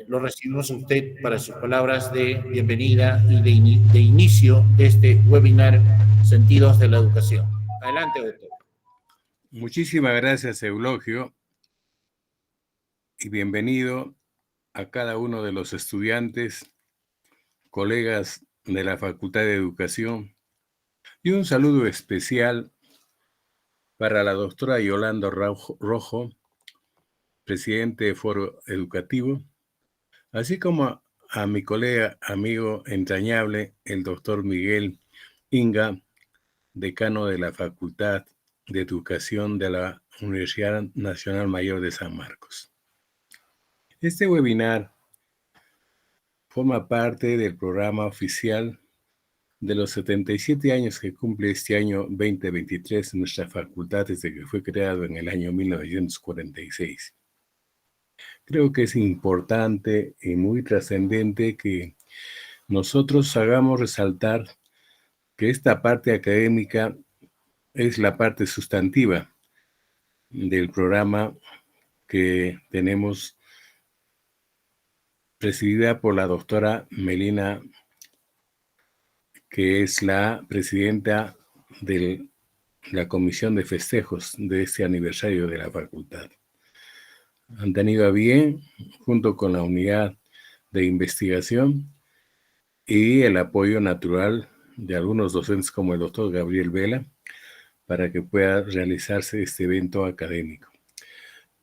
Lo recibimos a usted para sus palabras de bienvenida y de inicio de este webinar Sentidos de la Educación. Adelante, doctor. Muchísimas gracias, Eulogio, y bienvenido a cada uno de los estudiantes, colegas de la Facultad de Educación, y un saludo especial para la doctora Yolanda Rojo, presidente de Foro Educativo, así como a mi colega, amigo entrañable, el doctor Miguel Inga, decano de la Facultad de Educación de la Universidad Nacional Mayor de San Marcos. Este webinar forma parte del programa oficial de los 77 años que cumple este año 2023 nuestra facultad desde que fue creado en el año 1946. Creo que es importante y muy trascendente que nosotros hagamos resaltar que esta parte académica es la parte sustantiva del programa que tenemos presidida por la doctora Melina, que es la presidenta de la Comisión de Festejos de este aniversario de la facultad. Han tenido a bien, junto con la unidad de investigación y el apoyo natural de algunos docentes como el doctor Gabriel Vela, para que pueda realizarse este evento académico,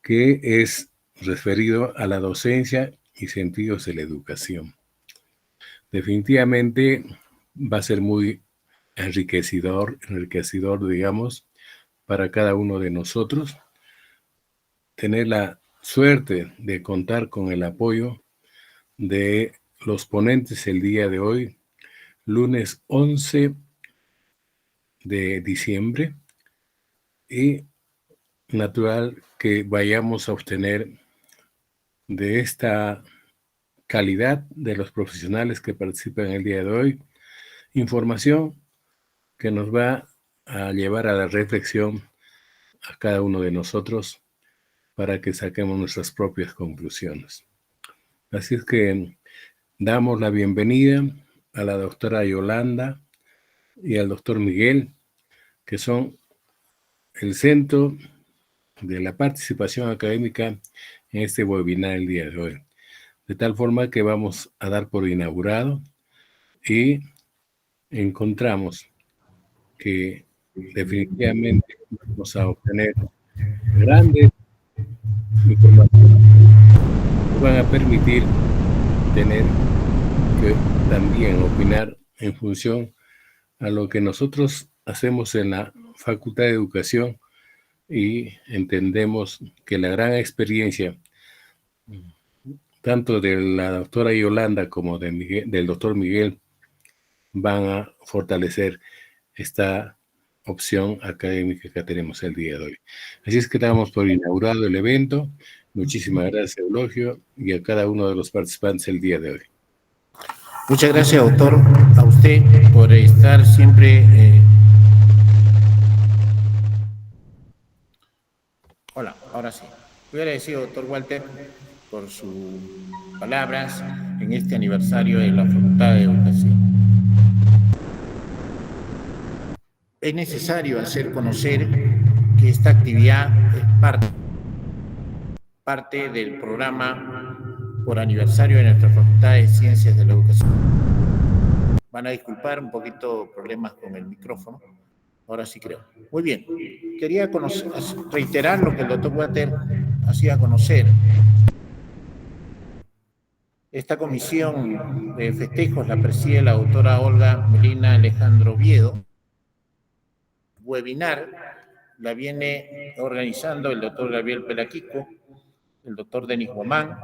que es referido a la docencia y sentidos de la educación. Definitivamente va a ser muy enriquecedor, digamos, para cada uno de nosotros, tener la suerte de contar con el apoyo de los ponentes el día de hoy, lunes 11 de diciembre, y natural que vayamos a obtener de esta calidad de los profesionales que participan el día de hoy información que nos va a llevar a la reflexión a cada uno de nosotros para que saquemos nuestras propias conclusiones. Así es que damos la bienvenida a la doctora Yolanda y al doctor Miguel, que son el centro de la participación académica en este webinar el día de hoy. De tal forma que vamos a dar por inaugurado y encontramos que definitivamente vamos a obtener grandes informaciones que van a permitir tener que también opinar en función a lo que nosotros hacemos en la Facultad de Educación y entendemos que la gran experiencia tanto de la doctora Yolanda como del doctor Miguel van a fortalecer esta opción académica que tenemos el día de hoy. Así es que damos por inaugurado el evento. Muchísimas gracias, Eulogio, y a cada uno de los participantes el día de hoy. Muchas gracias, doctor, a usted por estar siempre... Hola, ahora sí. Muy agradecido, doctor Walter, por sus palabras en este aniversario de la Facultad de Educación. Es necesario hacer conocer que esta actividad es parte del programa por aniversario de nuestra Facultad de Ciencias de la Educación. Van a disculpar un poquito problemas con el micrófono. Ahora sí creo. Muy bien. Quería reiterar lo que el doctor Walter hacía conocer. Esta comisión de festejos la preside la doctora Olga Melina Alejandro Oviedo. Webinar la viene organizando el doctor Gabriel Pelaquico, el doctor Denis Guamán,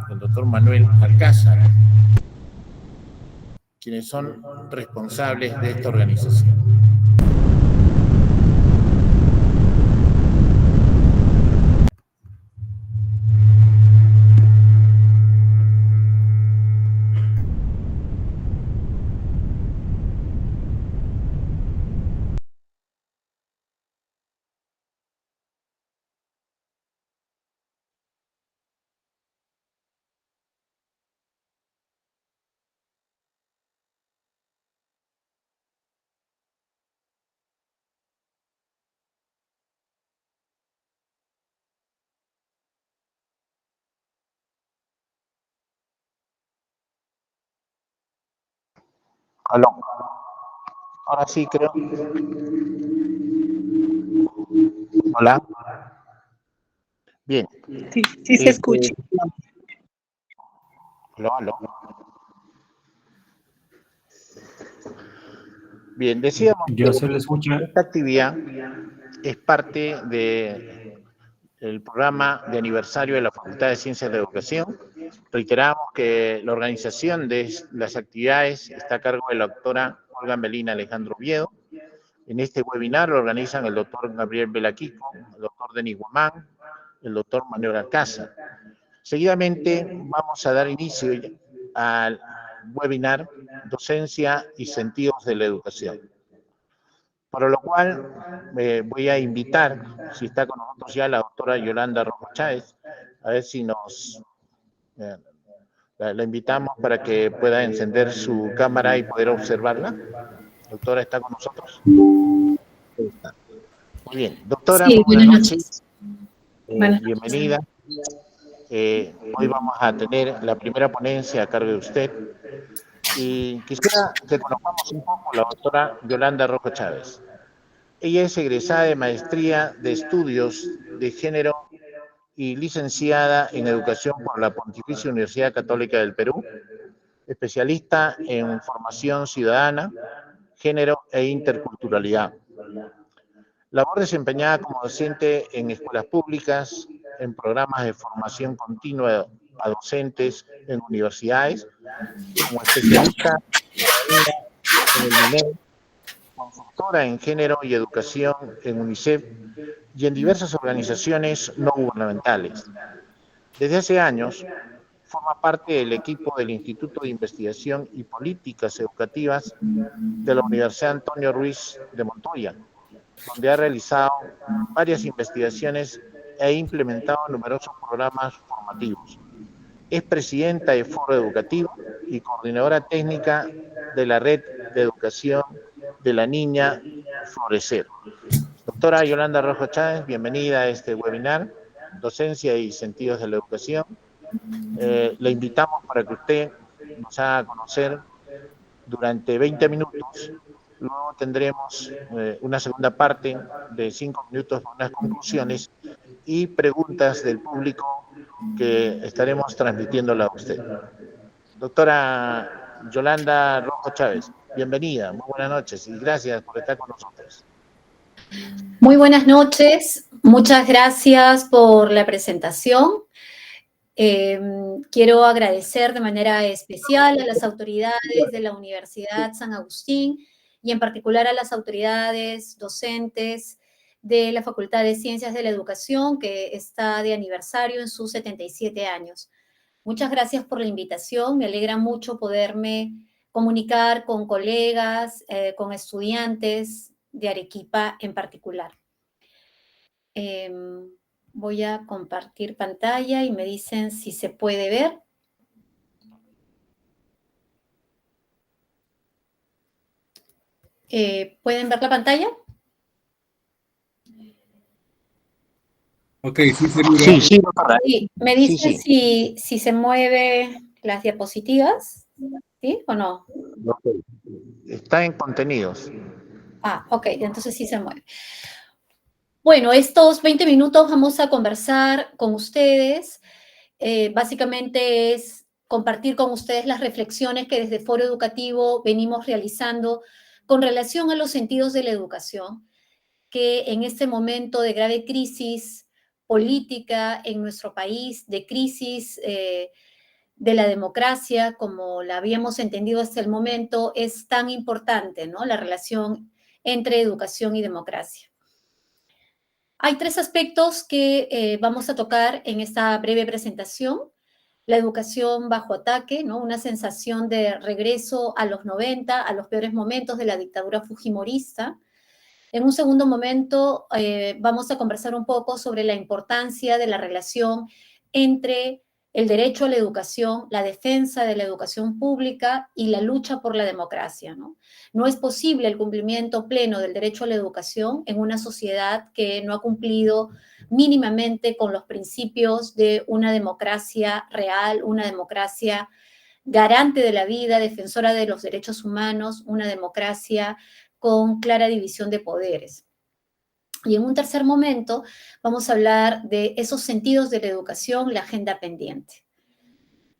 el doctor Manuel Alcázar, quienes son responsables de esta organización. Aló. Ahora sí, creo. Hola. Bien. Sí, sí se escucha. Aló, aló. Bien, decíamos Ya que se le escucha. esta actividad es parte del programa de aniversario de la Facultad de Ciencias de Educación. Reiteramos que la organización de las actividades está a cargo de la doctora Olga Melina Alejandro Oviedo. En este webinar lo organizan el doctor Gabriel Belaquico, el doctor Denis Guamán, el doctor Manuel Alcázar. Seguidamente vamos a dar inicio al webinar Docencia y Sentidos de la Educación. Para lo cual voy a invitar, si está con nosotros ya la doctora Yolanda Rojo Chávez, a ver si la invitamos para que pueda encender su cámara y poder observarla. Doctora, ¿está con nosotros? Muy bien. Doctora, Sí, buenas buenas noches. Buenas Bienvenida. Hoy vamos a tener la primera ponencia a cargo de usted. Y quisiera que conozcamos un poco a la doctora Yolanda Rojo Chávez. Ella es egresada de Maestría de Estudios de Género y licenciada en Educación por la Pontificia Universidad Católica del Perú, especialista en Formación Ciudadana, Género e Interculturalidad. Labor desempeñada como docente en escuelas públicas, en programas de formación continua a docentes en universidades, como especialista en el MINED, consultora en género y educación en UNICEF y en diversas organizaciones no gubernamentales. Desde hace años, forma parte del equipo del Instituto de Investigación y Políticas Educativas de la Universidad Antonio Ruiz de Montoya, donde ha realizado varias investigaciones e implementado numerosos programas formativos. Es presidenta de Foro Educativo y coordinadora técnica de la Red de Educación de la Niña Florecer. Doctora Yolanda Rojo Chávez, bienvenida a este webinar, Docencia y Sentidos de la Educación. Le invitamos para que usted nos haga conocer durante 20 minutos. Luego tendremos una segunda parte de 5 minutos con unas conclusiones y preguntas del público que estaremos transmitiéndola a usted. Doctora Yolanda Rojo Chávez, bienvenida, muy buenas noches y gracias por estar con nosotros. Muy buenas noches, muchas gracias por la presentación. Quiero agradecer de manera especial a las autoridades de la Universidad San Agustín y en particular a las autoridades docentes de la Facultad de Ciencias de la Educación, que está de aniversario en sus 77 años. Muchas gracias por la invitación, me alegra mucho poderme comunicar con colegas, con estudiantes de Arequipa en particular. Voy a compartir pantalla y me dicen si se puede ver. ¿Pueden ver la pantalla? Ok, sí se mira. Sí, sí, doctora. Sí, me dicen si se mueven las diapositivas, ¿sí o no? Okay. Está en contenidos. Ah, ok, entonces sí se mueve. Bueno, estos 20 minutos vamos a conversar con ustedes. Básicamente es compartir con ustedes las reflexiones que desde Foro Educativo venimos realizando con relación a los sentidos de la educación, que en este momento de grave crisis política en nuestro país, de crisis de la democracia, como la habíamos entendido hasta el momento, es tan importante, ¿no? La relación entre educación y democracia. Hay tres aspectos que vamos a tocar en esta breve presentación. La educación bajo ataque, ¿no? Una sensación de regreso a los 90, a los peores momentos de la dictadura fujimorista. En un segundo momento vamos a conversar un poco sobre la importancia de la relación entre el derecho a la educación, la defensa de la educación pública y la lucha por la democracia, ¿no? No es posible el cumplimiento pleno del derecho a la educación en una sociedad que no ha cumplido mínimamente con los principios de una democracia real, una democracia garante de la vida, defensora de los derechos humanos, una democracia con clara división de poderes. Y en un tercer momento vamos a hablar de esos sentidos de la educación, la agenda pendiente.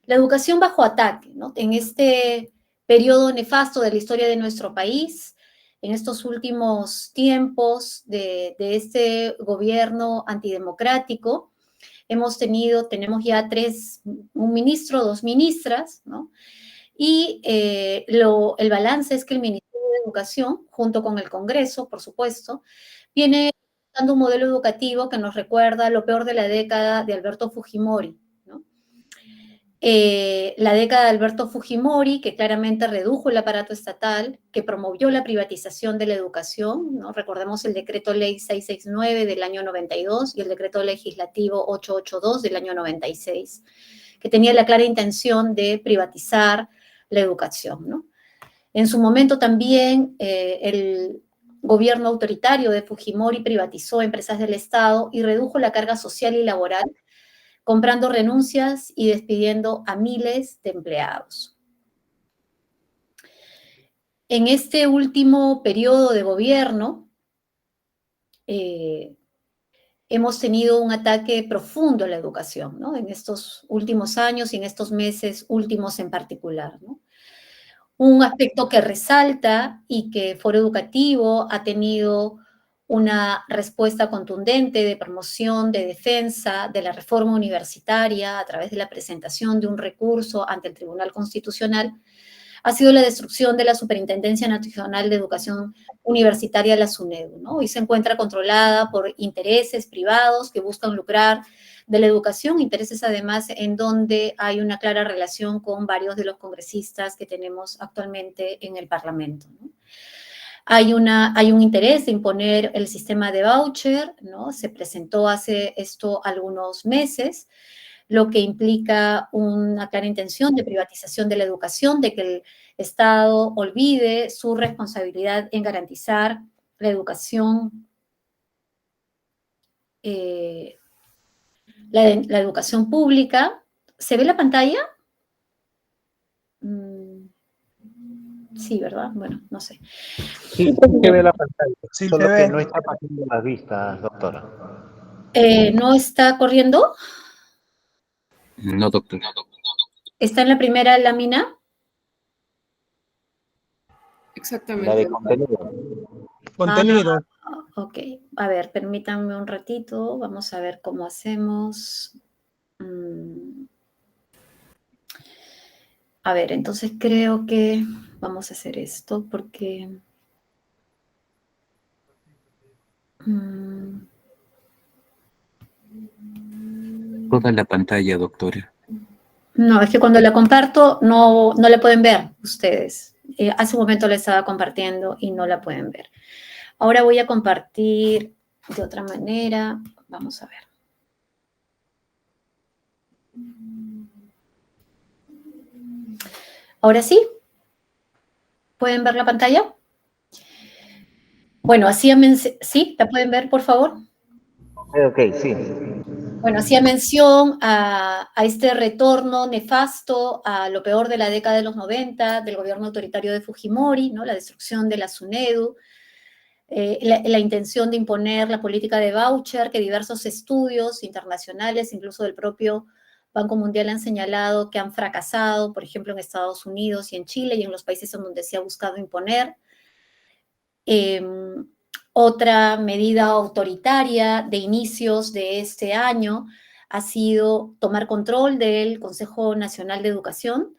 La educación bajo ataque, ¿no? En este periodo nefasto de la historia de nuestro país, en estos últimos tiempos de este gobierno antidemocrático, tenemos ya un ministro, 2 ministras, ¿no? Y el balance es que el Ministerio de Educación, junto con el Congreso, por supuesto, viene dando un modelo educativo que nos recuerda lo peor de la década de Alberto Fujimori, ¿no? La década de Alberto Fujimori, que claramente redujo el aparato estatal, que promovió la privatización de la educación, ¿no? Recordemos el decreto ley 669 del año 92 y el decreto legislativo 882 del año 96, que tenía la clara intención de privatizar la educación, ¿no? En su momento también el gobierno autoritario de Fujimori privatizó empresas del Estado y redujo la carga social y laboral, comprando renuncias y despidiendo a miles de empleados. En este último periodo de gobierno, hemos tenido un ataque profundo a la educación, ¿no? En estos últimos años y en estos meses últimos en particular, ¿no? Un aspecto que resalta y que Foro Educativo ha tenido una respuesta contundente de promoción, de defensa de la reforma universitaria a través de la presentación de un recurso ante el Tribunal Constitucional, ha sido la destrucción de la Superintendencia Nacional de Educación Universitaria, la SUNEDU, ¿no? Hoy se encuentra controlada por intereses privados que buscan lucrar de la educación, intereses además en donde hay una clara relación con varios de los congresistas que tenemos actualmente en el Parlamento, ¿no? Hay un interés de imponer el sistema de voucher, ¿no? Se presentó hace esto algunos meses, lo que implica una clara intención de privatización de la educación, de que el Estado olvide su responsabilidad en garantizar la educación, la educación pública. ¿Se ve la pantalla? Sí, ¿verdad? Bueno, no sé. Sí, se ve la pantalla, sí, solo que no está pasando las vistas, doctora. ¿No está corriendo? No, doctor. ¿Está en la primera lámina? Exactamente. La de contenido. Contenido. Ok, a ver, permítanme un ratito, vamos a ver cómo hacemos. A ver, entonces creo que vamos a hacer esto porque... Toda la pantalla, doctora. No, es que cuando la comparto no la pueden ver ustedes. Hace un momento la estaba compartiendo y no la pueden ver. Ahora voy a compartir de otra manera. Vamos a ver. ¿Ahora sí? ¿Pueden ver la pantalla? Bueno, ¿sí? ¿La pueden ver, por favor? Ok, sí. Bueno, hacía mención a este retorno nefasto a lo peor de la década de los 90, del gobierno autoritario de Fujimori, ¿no? La destrucción de la SUNEDU, la intención de imponer la política de voucher, que diversos estudios internacionales, incluso del propio Banco Mundial, han señalado que han fracasado, por ejemplo, en Estados Unidos y en Chile y en los países en donde se ha buscado imponer. Otra medida autoritaria de inicios de este año ha sido tomar control del Consejo Nacional de Educación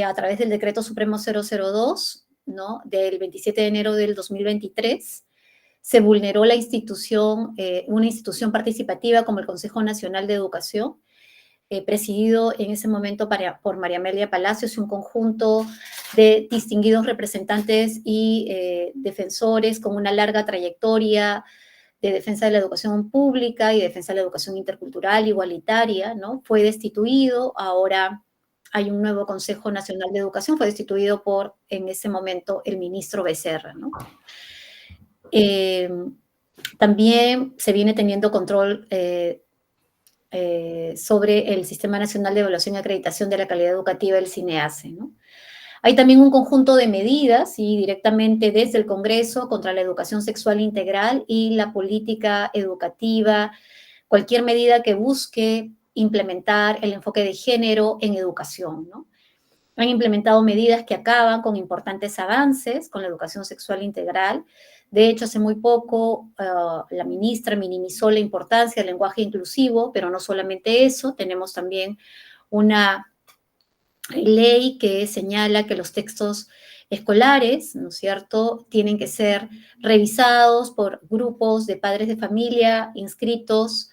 a través del Decreto Supremo 002, ¿no? Del 27 de enero del 2023. Se vulneró la institución, una institución participativa como el Consejo Nacional de Educación, presidido en ese momento por María Amelia Palacios y un conjunto de distinguidos representantes y defensores con una larga trayectoria de defensa de la educación pública y defensa de la educación intercultural, igualitaria, ¿no? Fue destituido, ahora hay un nuevo Consejo Nacional de Educación, fue destituido por, en ese momento, el ministro Becerra, ¿no? También se viene teniendo control sobre el Sistema Nacional de Evaluación y Acreditación de la Calidad Educativa, el CINEACE, ¿no? Hay también un conjunto de medidas, y directamente desde el Congreso, contra la educación sexual integral y la política educativa, cualquier medida que busque implementar el enfoque de género en educación, ¿no? Han implementado medidas que acaban con importantes avances con la educación sexual integral. De hecho, hace muy poco la ministra minimizó la importancia del lenguaje inclusivo, pero no solamente eso, tenemos también una ley que señala que los textos escolares, ¿no es cierto?, tienen que ser revisados por grupos de padres de familia inscritos,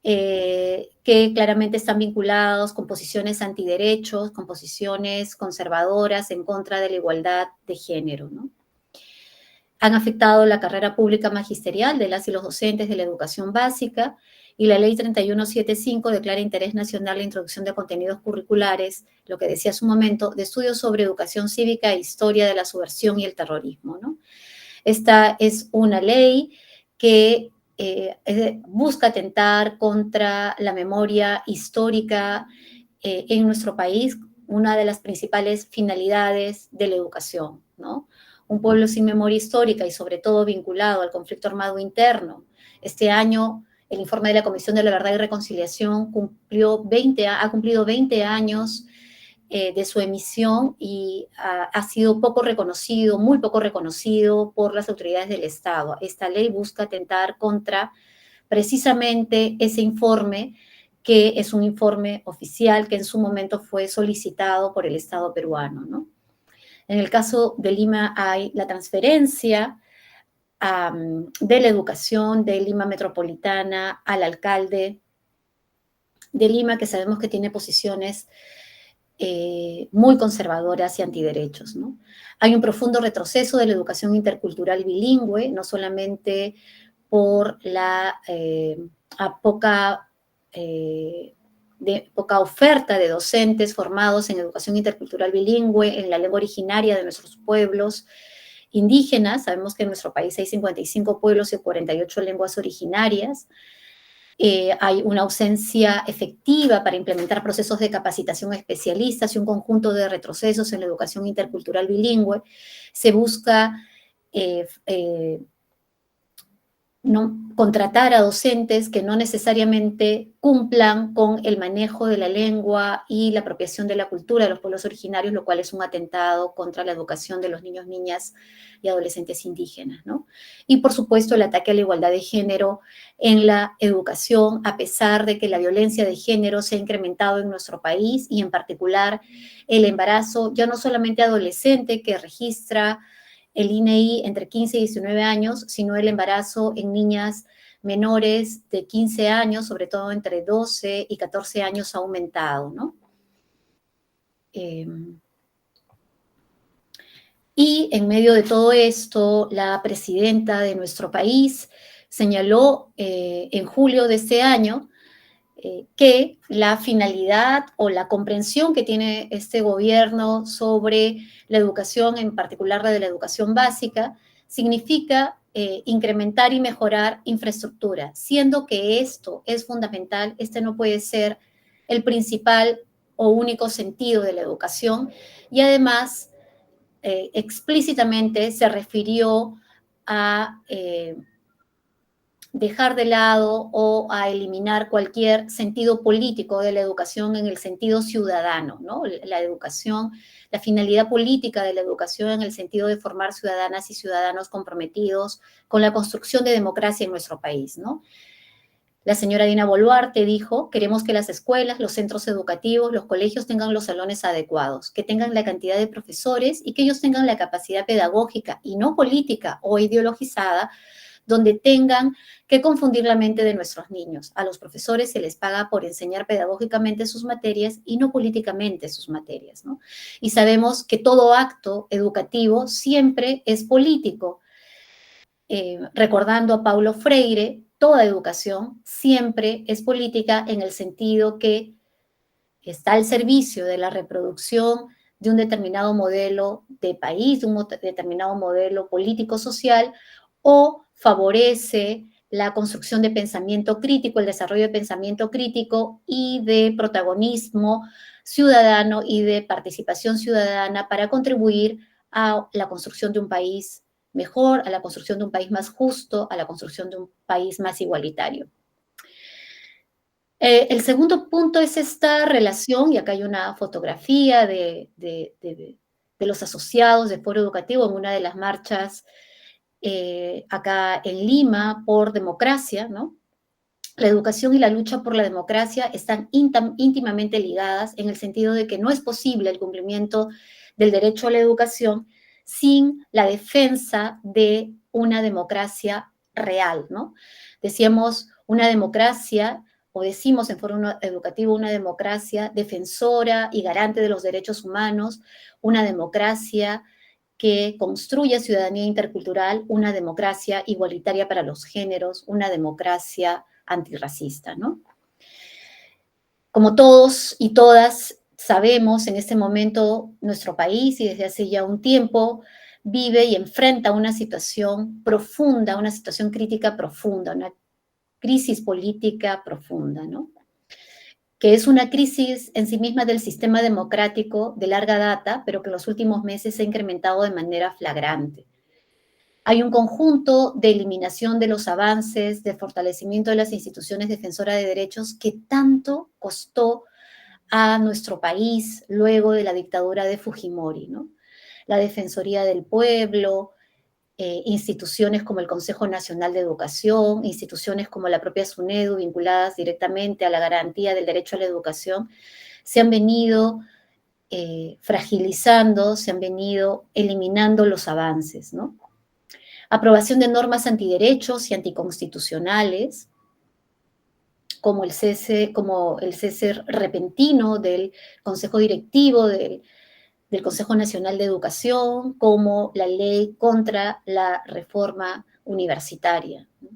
que claramente están vinculados con posiciones antiderechos, con posiciones conservadoras en contra de la igualdad de género, ¿no? Han afectado la carrera pública magisterial de las y los docentes de la educación básica, y la Ley 3175 declara interés nacional la introducción de contenidos curriculares, lo que decía hace un momento, de estudios sobre educación cívica e historia de la subversión y el terrorismo, ¿no? Esta es una ley que busca atentar contra la memoria histórica en nuestro país, una de las principales finalidades de la educación, ¿no? Un pueblo sin memoria histórica y sobre todo vinculado al conflicto armado interno. Este año, el informe de la Comisión de la Verdad y Reconciliación ha cumplido 20 años de su emisión, y ha sido poco reconocido, muy poco reconocido por las autoridades del Estado. Esta ley busca atentar contra precisamente ese informe, que es un informe oficial que en su momento fue solicitado por el Estado peruano, ¿no? En el caso de Lima hay la transferencia de la educación de Lima Metropolitana al alcalde de Lima, que sabemos que tiene posiciones muy conservadoras y antiderechos, ¿no? Hay un profundo retroceso de la educación intercultural bilingüe, no solamente por la poca oferta de docentes formados en educación intercultural bilingüe, en la lengua originaria de nuestros pueblos indígenas. Sabemos que en nuestro país hay 55 pueblos y 48 lenguas originarias. Hay una ausencia efectiva para implementar procesos de capacitación a especialistas y un conjunto de retrocesos en la educación intercultural bilingüe. Se busca contratar a docentes que no necesariamente cumplan con el manejo de la lengua y la apropiación de la cultura de los pueblos originarios, lo cual es un atentado contra la educación de los niños, niñas y adolescentes indígenas, ¿no? Y, por supuesto, el ataque a la igualdad de género en la educación, a pesar de que la violencia de género se ha incrementado en nuestro país, y en particular el embarazo, ya no solamente adolescente, que registra el INEI entre 15 y 19 años, sino el embarazo en niñas menores de 15 años, sobre todo entre 12 y 14 años, ha aumentado, ¿no? Y en medio de todo esto, la presidenta de nuestro país señaló en julio de este año que la finalidad o la comprensión que tiene este gobierno sobre la educación, en particular la de la educación básica, significa incrementar y mejorar infraestructura, siendo que esto es fundamental. Este no puede ser el principal o único sentido de la educación, y además explícitamente se refirió a dejar de lado o a eliminar cualquier sentido político de la educación en el sentido ciudadano, ¿no? La educación, la finalidad política de la educación en el sentido de formar ciudadanas y ciudadanos comprometidos con la construcción de democracia en nuestro país, ¿no? La señora Dina Boluarte dijo: queremos que las escuelas, los centros educativos, los colegios tengan los salones adecuados, que tengan la cantidad de profesores y que ellos tengan la capacidad pedagógica y no política o ideologizada, donde tengan que confundir la mente de nuestros niños. A los profesores se les paga por enseñar pedagógicamente sus materias y no políticamente sus materias, ¿no? Y sabemos que todo acto educativo siempre es político. Recordando a Paulo Freire, toda educación siempre es política, en el sentido que está al servicio de la reproducción de un determinado modelo de país, de un determinado modelo político-social, o favorece la construcción de pensamiento crítico, el desarrollo de pensamiento crítico y de protagonismo ciudadano y de participación ciudadana para contribuir a la construcción de un país mejor, a la construcción de un país más justo, a la construcción de un país más igualitario. El segundo punto es esta relación, y acá hay una fotografía de los asociados de Foro Educativo en una de las marchas acá en Lima por democracia, ¿no? La educación y la lucha por la democracia están íntimamente ligadas en el sentido de que no es posible el cumplimiento del derecho a la educación sin la defensa de una democracia real, ¿no? Decíamos una democracia, o decimos en Foro Educativo, una democracia defensora y garante de los derechos humanos, una democracia que construya ciudadanía intercultural, una democracia igualitaria para los géneros, una democracia antirracista, ¿no? Como todos y todas sabemos, en este momento nuestro país, y desde hace ya un tiempo, vive y enfrenta una situación profunda, una situación crítica profunda, una crisis política profunda, ¿no? Que es una crisis en sí misma del sistema democrático de larga data, pero que en los últimos meses se ha incrementado de manera flagrante. Hay un conjunto de eliminación de los avances, de fortalecimiento de las instituciones defensoras de derechos que tanto costó a nuestro país luego de la dictadura de Fujimori, ¿no? La Defensoría del Pueblo, instituciones como el Consejo Nacional de Educación, instituciones como la propia SUNEDU vinculadas directamente a la garantía del derecho a la educación, se han venido fragilizando, se han venido eliminando los avances, ¿no? Aprobación de normas antiderechos y anticonstitucionales, como el cese repentino del Consejo Directivo del Consejo Nacional de Educación, como la ley contra la reforma universitaria, ¿no?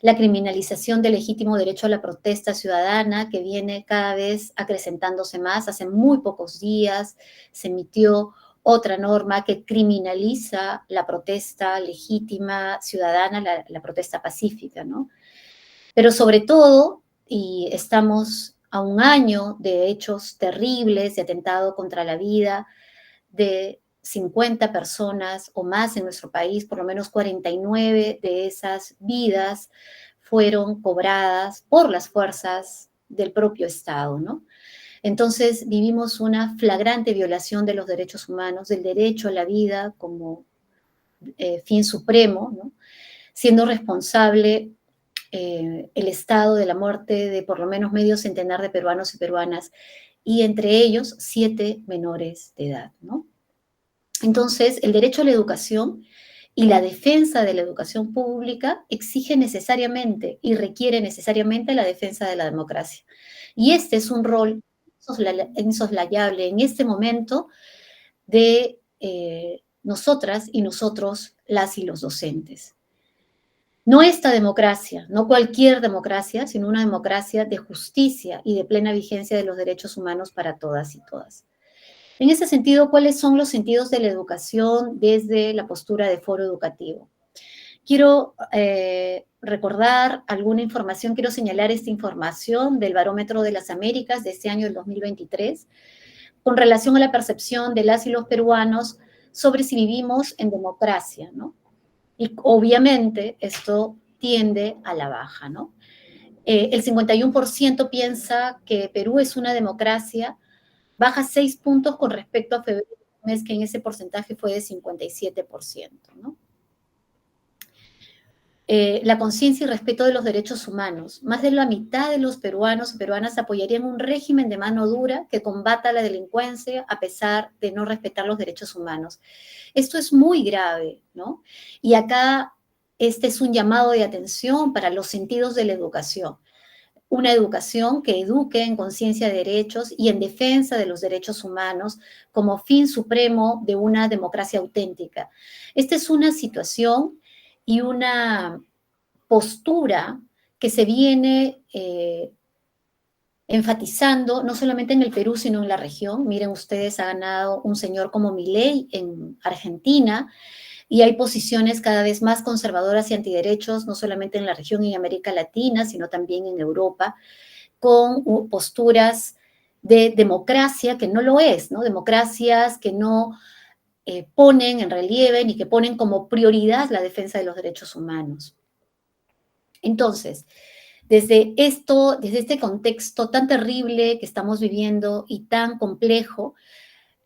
La criminalización del legítimo derecho a la protesta ciudadana, que viene cada vez acrecentándose más. Hace muy pocos días se emitió otra norma que criminaliza la protesta legítima ciudadana, la protesta pacífica, ¿no? Pero sobre todo, y estamos a un año de hechos terribles, de atentado contra la vida de 50 personas o más en nuestro país, por lo menos 49 de esas vidas fueron cobradas por las fuerzas del propio Estado, ¿no? Entonces vivimos una flagrante violación de los derechos humanos, del derecho a la vida como fin supremo, ¿no? Siendo responsable el Estado de la muerte de por lo menos medio centenar de peruanos y peruanas, y entre ellos 7 menores de edad, ¿no? Entonces, el derecho a la educación y la defensa de la educación pública exige necesariamente y requiere necesariamente la defensa de la democracia. Y este es un rol insoslayable en este momento de nosotras y nosotros, las y los docentes. No esta democracia, no cualquier democracia, sino una democracia de justicia y de plena vigencia de los derechos humanos para todas y todas. En ese sentido, ¿cuáles son los sentidos de la educación desde la postura de Foro Educativo? Quiero recordar alguna información, quiero señalar esta información del Barómetro de las Américas de este año, del 2023, con relación a la percepción de las y los peruanos sobre si vivimos en democracia, ¿no? Y obviamente esto tiende a la baja, ¿no? El 51% piensa que Perú es una democracia, baja 6 puntos con respecto a febrero, mes que en ese porcentaje fue de 57%, ¿no? La conciencia y respeto de los derechos humanos. Más de la mitad de los peruanos y peruanas apoyarían un régimen de mano dura que combata la delincuencia a pesar de no respetar los derechos humanos. Esto es muy grave, ¿no? Y acá este es un llamado de atención para los sentidos de la educación. Una educación que eduque en conciencia de derechos y en defensa de los derechos humanos como fin supremo de una democracia auténtica. Esta es una situación y una postura que se viene enfatizando no solamente en el Perú, sino en la región. Miren ustedes, ha ganado un señor como Milei en Argentina, y hay posiciones cada vez más conservadoras y antiderechos, no solamente en la región y en América Latina, sino también en Europa, con posturas de democracia que no lo es, ¿no? Democracias que no ponen en relieve ni que ponen como prioridad la defensa de los derechos humanos. Entonces, desde este contexto tan terrible que estamos viviendo y tan complejo,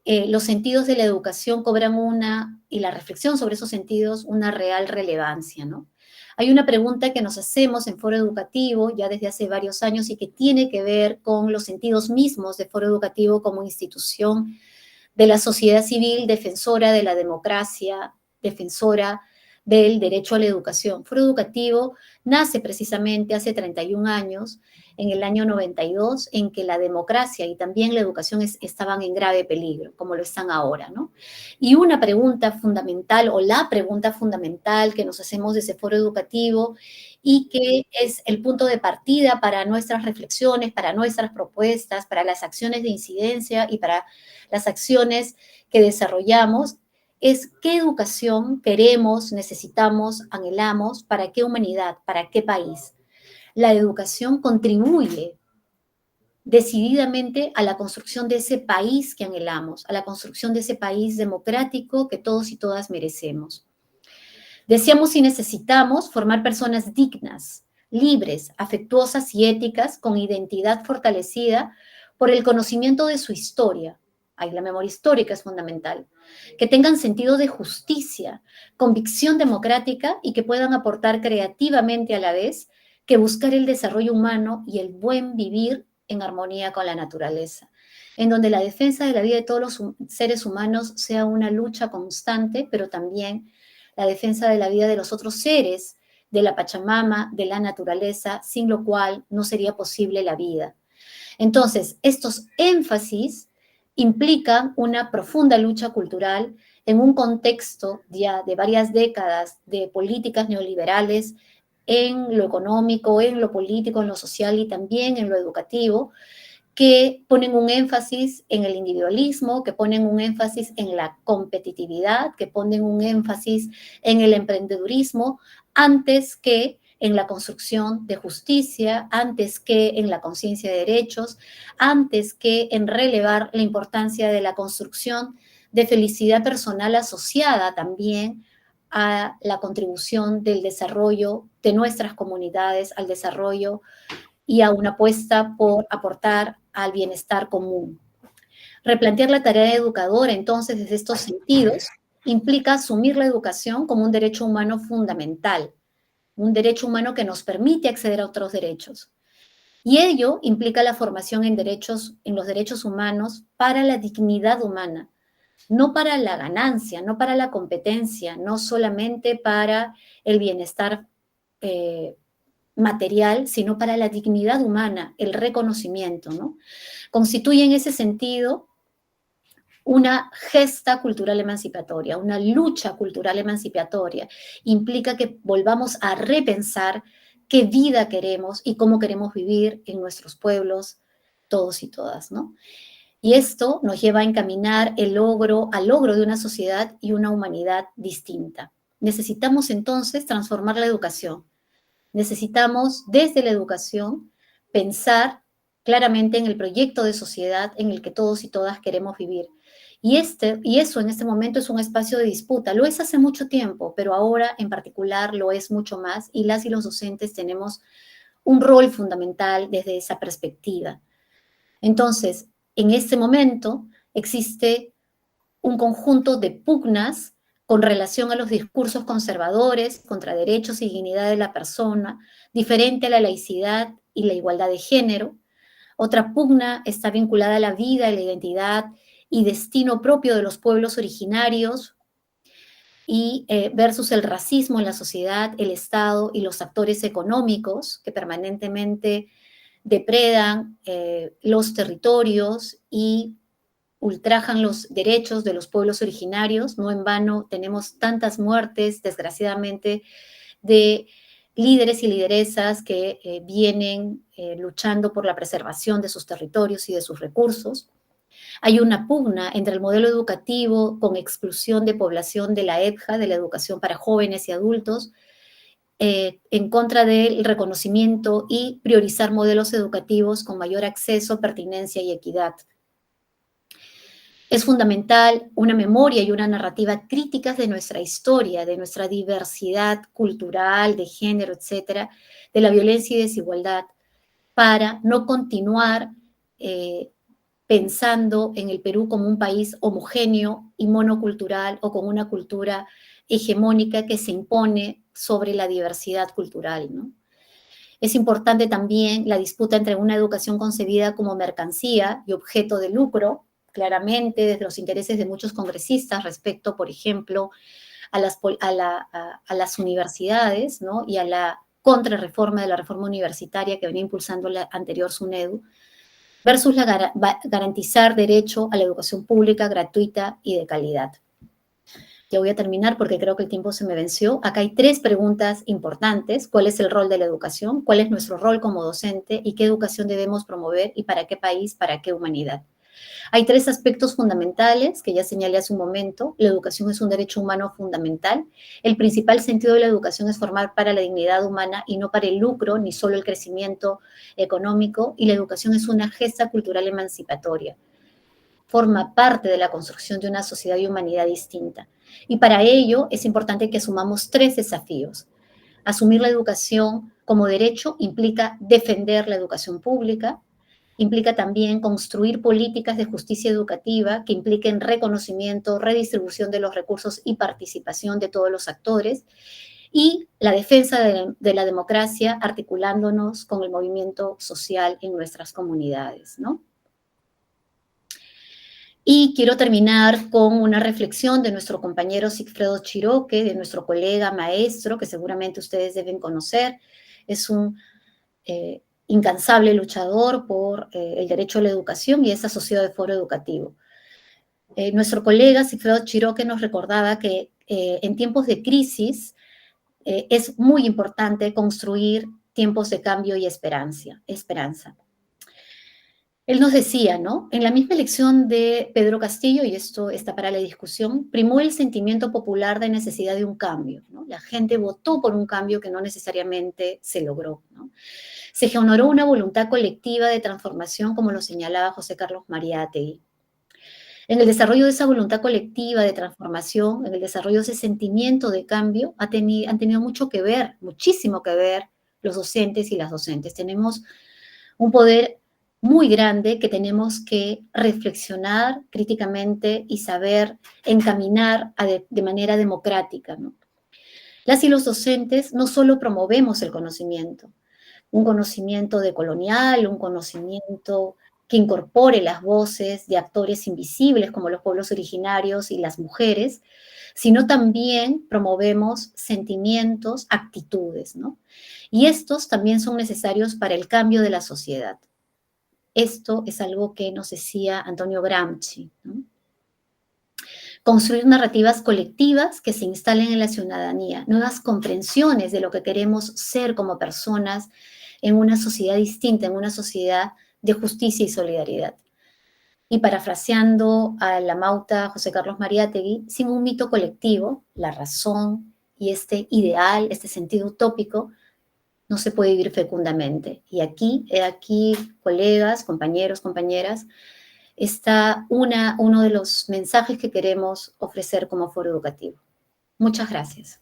los sentidos de la educación cobran y la reflexión sobre esos sentidos, una real relevancia, ¿no? Hay una pregunta que nos hacemos en Foro Educativo ya desde hace varios años y que tiene que ver con los sentidos mismos de Foro Educativo como institución de la sociedad civil defensora de la democracia, defensora del derecho a la educación. Foro Educativo nace precisamente hace 31 años, en el año 92, en que la democracia y también la educación estaban en grave peligro, como lo están ahora, ¿no? Y una pregunta fundamental, o la pregunta fundamental que nos hacemos desde Foro Educativo y que es el punto de partida para nuestras reflexiones, para nuestras propuestas, para las acciones de incidencia y para las acciones que desarrollamos, es qué educación queremos, necesitamos, anhelamos, para qué humanidad, para qué país. La educación contribuye decididamente a la construcción de ese país que anhelamos, a la construcción de ese país democrático que todos y todas merecemos. Decíamos y necesitamos formar personas dignas, libres, afectuosas y éticas, con identidad fortalecida por el conocimiento de su historia. Ahí la memoria histórica es fundamental. Que tengan sentido de justicia, convicción democrática y que puedan aportar creativamente a la vez que buscar el desarrollo humano y el buen vivir en armonía con la naturaleza, en donde la defensa de la vida de todos los seres humanos sea una lucha constante, pero también la defensa de la vida de los otros seres, de la Pachamama, de la naturaleza, sin lo cual no sería posible la vida. Entonces, estos énfasis implican una profunda lucha cultural en un contexto ya de varias décadas de políticas neoliberales en lo económico, en lo político, en lo social y también en lo educativo, que ponen un énfasis en el individualismo, que ponen un énfasis en la competitividad, que ponen un énfasis en el emprendedurismo, antes que en la construcción de justicia, antes que en la conciencia de derechos, antes que en relevar la importancia de la construcción de felicidad personal asociada también a la contribución del desarrollo de nuestras comunidades, al desarrollo y a una apuesta por aportar al bienestar común. Replantear la tarea educadora, entonces, desde estos sentidos, implica asumir la educación como un derecho humano fundamental, un derecho humano que nos permite acceder a otros derechos. Y ello implica la formación en los derechos humanos para la dignidad humana, no para la ganancia, no para la competencia, no solamente para el bienestar material, sino para la dignidad humana, el reconocimiento, ¿no? Constituye en ese sentido una gesta cultural emancipatoria, una lucha cultural emancipatoria. Implica que volvamos a repensar qué vida queremos y cómo queremos vivir en nuestros pueblos, todos y todas, ¿no? Y esto nos lleva a encaminar al logro de una sociedad y una humanidad distinta. Necesitamos entonces transformar la educación. Necesitamos, desde la educación, pensar claramente en el proyecto de sociedad en el que todos y todas queremos vivir. Y eso en este momento es un espacio de disputa. Lo es hace mucho tiempo, pero ahora en particular lo es mucho más, y las y los docentes tenemos un rol fundamental desde esa perspectiva. Entonces, en este momento existe un conjunto de pugnas con relación a los discursos conservadores contra derechos y dignidad de la persona, diferente a la laicidad y la igualdad de género. Otra pugna está vinculada a la vida, a la identidad y destino propio de los pueblos originarios, y versus el racismo en la sociedad, el Estado y los actores económicos que permanentemente depredan los territorios y ultrajan los derechos de los pueblos originarios. No en vano tenemos tantas muertes, desgraciadamente, de líderes y lideresas que vienen luchando por la preservación de sus territorios y de sus recursos. Hay una pugna entre el modelo educativo con exclusión de población de la EPJA, de la educación para jóvenes y adultos, en contra del reconocimiento y priorizar modelos educativos con mayor acceso, pertinencia y equidad. Es fundamental una memoria y una narrativa críticas de nuestra historia, de nuestra diversidad cultural, de género, etcétera, de la violencia y desigualdad, para no continuar pensando en el Perú como un país homogéneo y monocultural o con una cultura hegemónica que se impone sobre la diversidad cultural, ¿no? Es importante también la disputa entre una educación concebida como mercancía y objeto de lucro, claramente desde los intereses de muchos congresistas respecto, por ejemplo, a las universidades, ¿no? Y a la contrarreforma de la reforma universitaria que venía impulsando la anterior SUNEDU, versus garantizar derecho a la educación pública, gratuita y de calidad. Ya voy a terminar porque creo que el tiempo se me venció. Acá hay 3 preguntas importantes. ¿Cuál es el rol de la educación? ¿Cuál es nuestro rol como docente? ¿Y qué educación debemos promover? ¿Y para qué país? ¿Para qué humanidad? Hay 3 aspectos fundamentales que ya señalé hace un momento. La educación es un derecho humano fundamental. El principal sentido de la educación es formar para la dignidad humana y no para el lucro ni solo el crecimiento económico. Y la educación es una gesta cultural emancipatoria. Forma parte de la construcción de una sociedad y humanidad distinta. Y para ello es importante que asumamos 3 desafíos. Asumir la educación como derecho implica defender la educación pública, implica también construir políticas de justicia educativa que impliquen reconocimiento, redistribución de los recursos y participación de todos los actores, y la defensa de la democracia articulándonos con el movimiento social en nuestras comunidades, ¿no? Y quiero terminar con una reflexión de nuestro compañero Sigfredo Chiroque, de nuestro colega maestro, que seguramente ustedes deben conocer. Es un incansable luchador por el derecho a la educación y es asociado de Foro Educativo. Nuestro colega Sigfredo Chiroque nos recordaba que en tiempos de crisis es muy importante construir tiempos de cambio y esperanza. Él nos decía, ¿no? En la misma elección de Pedro Castillo, y esto está para la discusión, primó el sentimiento popular de necesidad de un cambio, ¿no? La gente votó por un cambio que no necesariamente se logró, ¿no? Se honoró una voluntad colectiva de transformación, como lo señalaba José Carlos Mariátegui. En el desarrollo de esa voluntad colectiva de transformación, en el desarrollo de ese sentimiento de cambio, han tenido mucho que ver, muchísimo que ver los docentes y las docentes. Tenemos un poder muy grande que tenemos que reflexionar críticamente y saber encaminar de manera democrática, ¿no? Las y los docentes no solo promovemos el conocimiento, un conocimiento decolonial, un conocimiento que incorpore las voces de actores invisibles como los pueblos originarios y las mujeres, sino también promovemos sentimientos, actitudes, ¿no? Y estos también son necesarios para el cambio de la sociedad. Esto es algo que nos decía Antonio Gramsci, ¿no? Construir narrativas colectivas que se instalen en la ciudadanía, nuevas comprensiones de lo que queremos ser como personas en una sociedad distinta, en una sociedad de justicia y solidaridad. Y parafraseando a la mauta José Carlos Mariátegui, sin un mito colectivo, la razón y este ideal, este sentido utópico, no se puede vivir fecundamente. Y aquí, colegas, compañeros, compañeras, está uno de los mensajes que queremos ofrecer como Foro Educativo. Muchas gracias.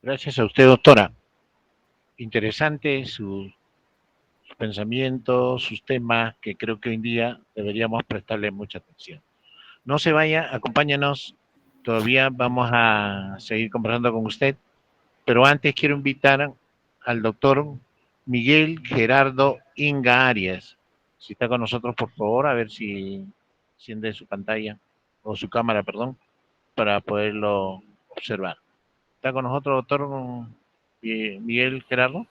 Gracias a usted, doctora. Interesante sus pensamientos, sus temas, que creo que hoy en día deberíamos prestarle mucha atención. No se vaya, acompáñanos. Todavía vamos a seguir conversando con usted, pero antes quiero invitar al doctor Miguel Gerardo Inga Arias. Si está con nosotros, por favor, a ver si enciende su pantalla, o su cámara, perdón, para poderlo observar. ¿Está con nosotros, doctor Miguel Gerardo?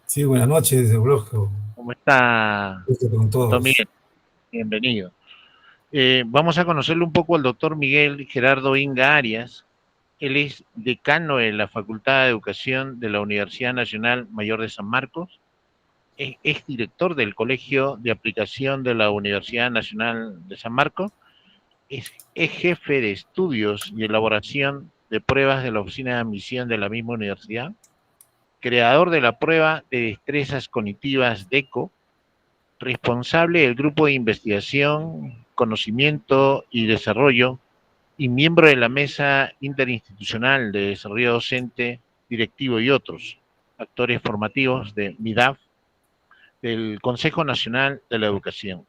Sí, buenas noches, desde Blog. ¿Cómo está, Con todos. doctor Miguel? Bienvenido. Vamos a conocerle un poco al doctor Miguel Gerardo Inga Arias. Él es decano de la Facultad de Educación de la Universidad Nacional Mayor de San Marcos, es director del Colegio de Aplicación de la Universidad Nacional de San Marcos, es jefe de estudios y elaboración de pruebas de la Oficina de Admisión de la misma universidad, creador de la prueba de destrezas cognitivas DECO, responsable del grupo de investigación, conocimiento y desarrollo y miembro de la Mesa Interinstitucional de Desarrollo Docente, Directivo y otros actores formativos de MIDAF, del Consejo Nacional de la Educación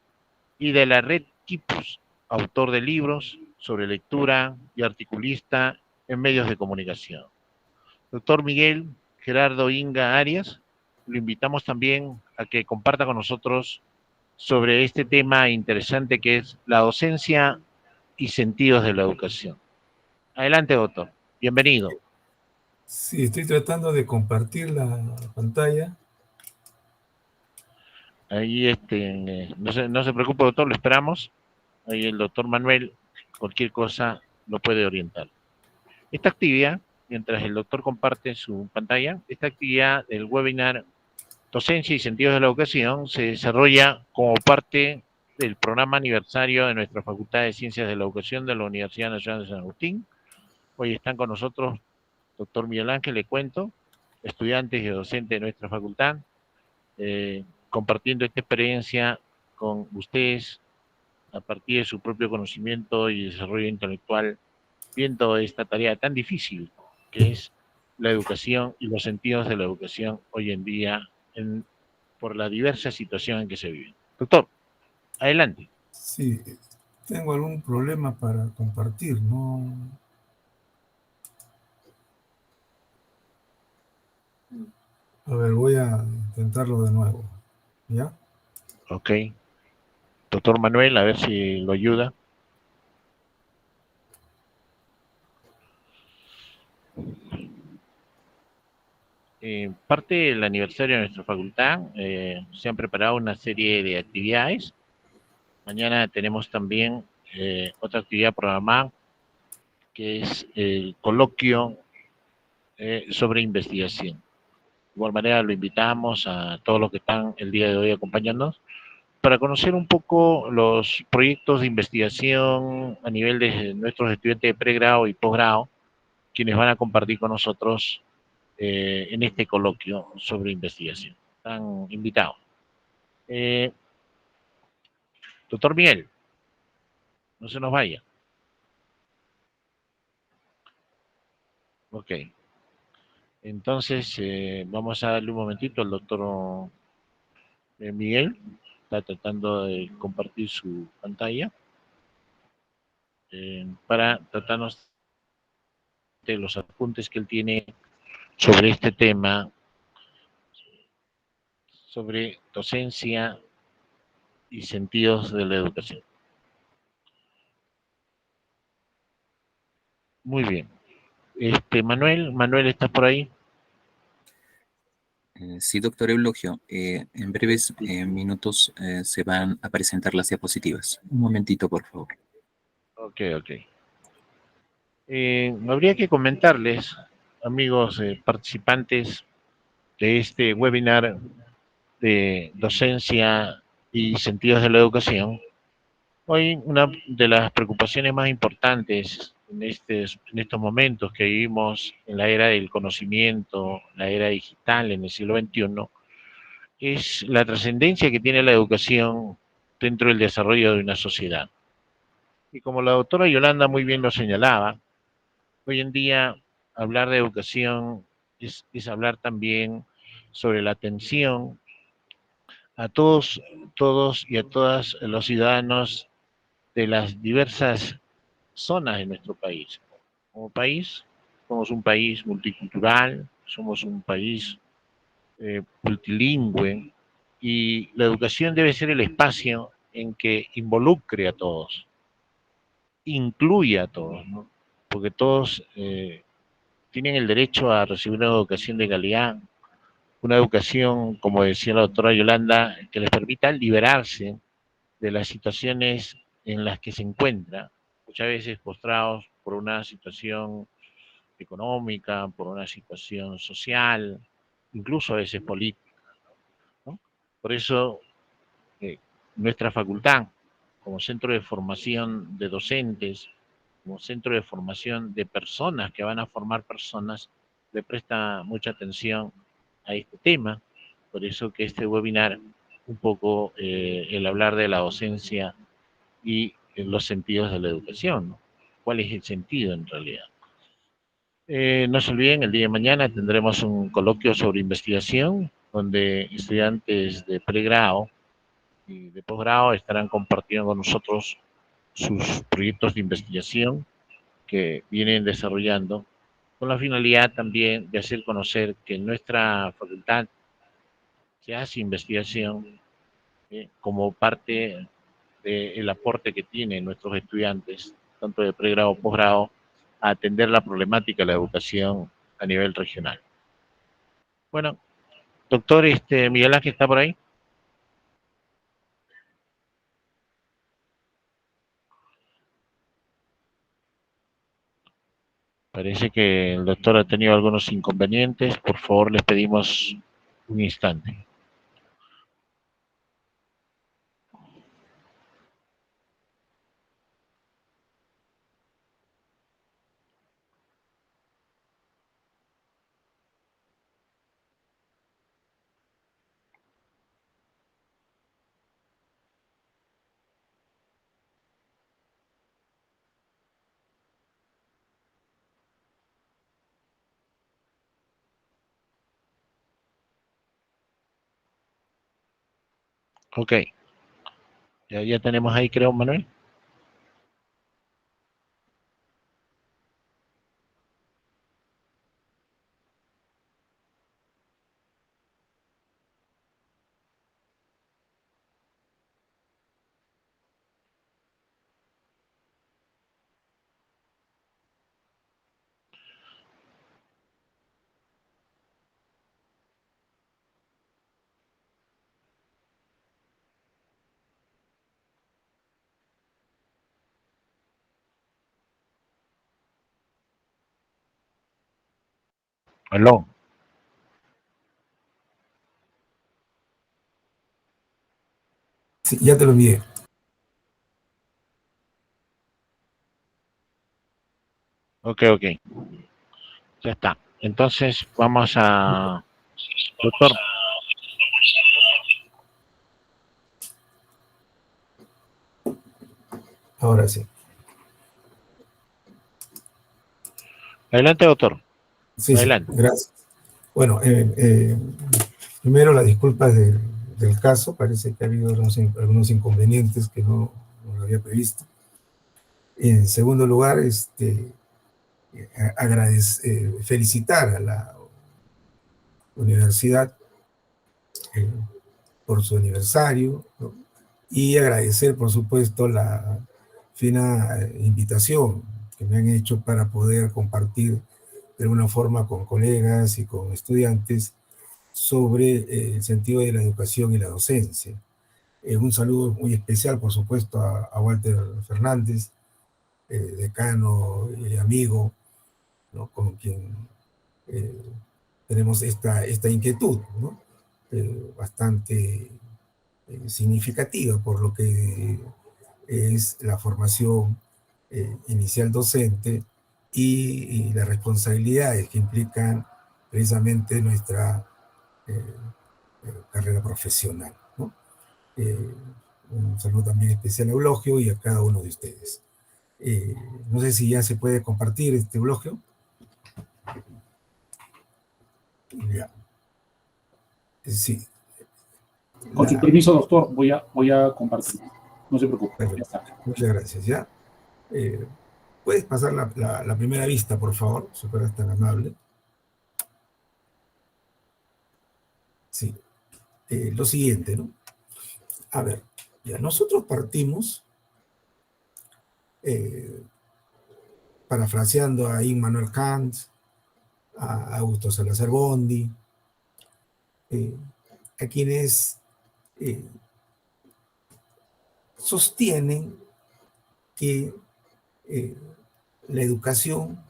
y de la Red Kipus, autor de libros sobre lectura y articulista en medios de comunicación. Doctor Miguel Gerardo Inga Arias, lo invitamos también a que comparta con nosotros sobre este tema interesante que es la docencia y sentidos de la educación. Adelante, doctor. Bienvenido. Sí, estoy tratando de compartir la pantalla. Ahí no se preocupe, doctor, lo esperamos. Ahí el doctor Manuel, cualquier cosa, lo puede orientar. Esta actividad, mientras el doctor comparte su pantalla, esta actividad del webinar Docencia y Sentidos de la Educación se desarrolla como parte del programa aniversario de nuestra Facultad de Ciencias de la Educación de la Universidad Nacional de San Agustín. Hoy están con nosotros doctor Miguel Ángel, le cuento, estudiantes y docentes de nuestra facultad, compartiendo esta experiencia con ustedes a partir de su propio conocimiento y desarrollo intelectual, viendo esta tarea tan difícil que es la educación y los sentidos de la educación hoy en día por la diversa situación en que se vive. Doctor, adelante. Sí, tengo algún problema para compartir, ¿no? A ver, voy a intentarlo de nuevo, ¿ya? Ok. Doctor Manuel, a ver si lo ayuda. Parte del aniversario de nuestra facultad, se han preparado una serie de actividades. Mañana tenemos también otra actividad programada, que es el coloquio sobre investigación. De igual manera, lo invitamos a todos los que están el día de hoy acompañándonos para conocer un poco los proyectos de investigación a nivel de nuestros estudiantes de pregrado y posgrado, quienes van a compartir con nosotros en este coloquio sobre investigación. Están invitados. Doctor Miguel, no se nos vaya. Ok. Entonces, vamos a darle un momentito al doctor Miguel. Está tratando de compartir su pantalla para tratarnos de los apuntes que él tiene sobre este tema, sobre docencia y sentidos de la educación. Muy bien. Manuel, ¿estás por ahí? Sí, doctor Eulogio. En breves minutos se van a presentar las diapositivas. Un momentito, por favor. Ok. Habría que comentarles, amigos participantes de este webinar de docencia y sentidos de la educación. Hoy una de las preocupaciones más importantes en estos momentos que vivimos en la era del conocimiento, la era digital en el siglo XXI, es la trascendencia que tiene la educación dentro del desarrollo de una sociedad. Y como la doctora Yolanda muy bien lo señalaba, hoy en día hablar de educación es hablar también sobre la atención a todos y a todas los ciudadanos de las diversas zonas de nuestro país. Como país, somos un país multicultural, somos un país multilingüe, y la educación debe ser el espacio en que involucre a todos, incluya a todos, ¿no? Porque todos tienen el derecho a recibir una educación de calidad, una educación, como decía la doctora Yolanda, que les permita liberarse de las situaciones en las que se encuentra, muchas veces postrados por una situación económica, por una situación social, incluso a veces política, ¿no? Por eso, nuestra facultad, como centro de formación de docentes, como centro de formación de personas que van a formar personas, le presta mucha atención a este tema. Por eso que este webinar, un poco el hablar de la docencia y los sentidos de la educación, ¿no? ¿Cuál es el sentido en realidad? No se olviden, el día de mañana tendremos un coloquio sobre investigación, donde estudiantes de pregrado y de posgrado estarán compartiendo con nosotros sus proyectos de investigación que vienen desarrollando, con la finalidad también de hacer conocer que en nuestra facultad se hace investigación como parte del aporte que tienen nuestros estudiantes, tanto de pregrado o posgrado, a atender la problemática de la educación a nivel regional. Bueno, doctor Miguel Ángel, ¿está por ahí? Parece que el doctor ha tenido algunos inconvenientes. Por favor, les pedimos un instante. Ok, ya tenemos ahí, creo, Manuel. Aló. Sí, ya te lo envié. Ok, ok. Ya está. Entonces vamos a... Doctor. Ahora sí. Adelante, doctor. Sí, sí, Adelante. gracias. Bueno, primero las disculpas del caso. Parece que ha habido algunos inconvenientes que no lo había previsto. En segundo lugar, felicitar a la universidad por su aniversario, ¿no? Y agradecer, por supuesto, la fina invitación que me han hecho para poder compartir de alguna forma con colegas y con estudiantes sobre el sentido de la educación y la docencia. Un saludo muy especial, por supuesto, a Walter Fernández, decano y amigo, ¿no? Con quien tenemos esta inquietud, ¿no? Bastante significativa por lo que es la formación inicial docente y las responsabilidades que implican precisamente nuestra carrera profesional, ¿no? Un saludo también especial a Eulogio y a cada uno de ustedes. No sé si ya se puede compartir este Eulogio. Ya. Sí. Con su permiso, doctor, voy a compartir. No se preocupe. Ya está. Muchas gracias. ¿Ya? ¿Puedes pasar la primera vista, por favor? Si fueras tan amable. Sí. Lo siguiente, ¿no? A ver, ya nosotros partimos, parafraseando a Immanuel Kant, a Augusto Salazar Bondi, a quienes sostienen que la educación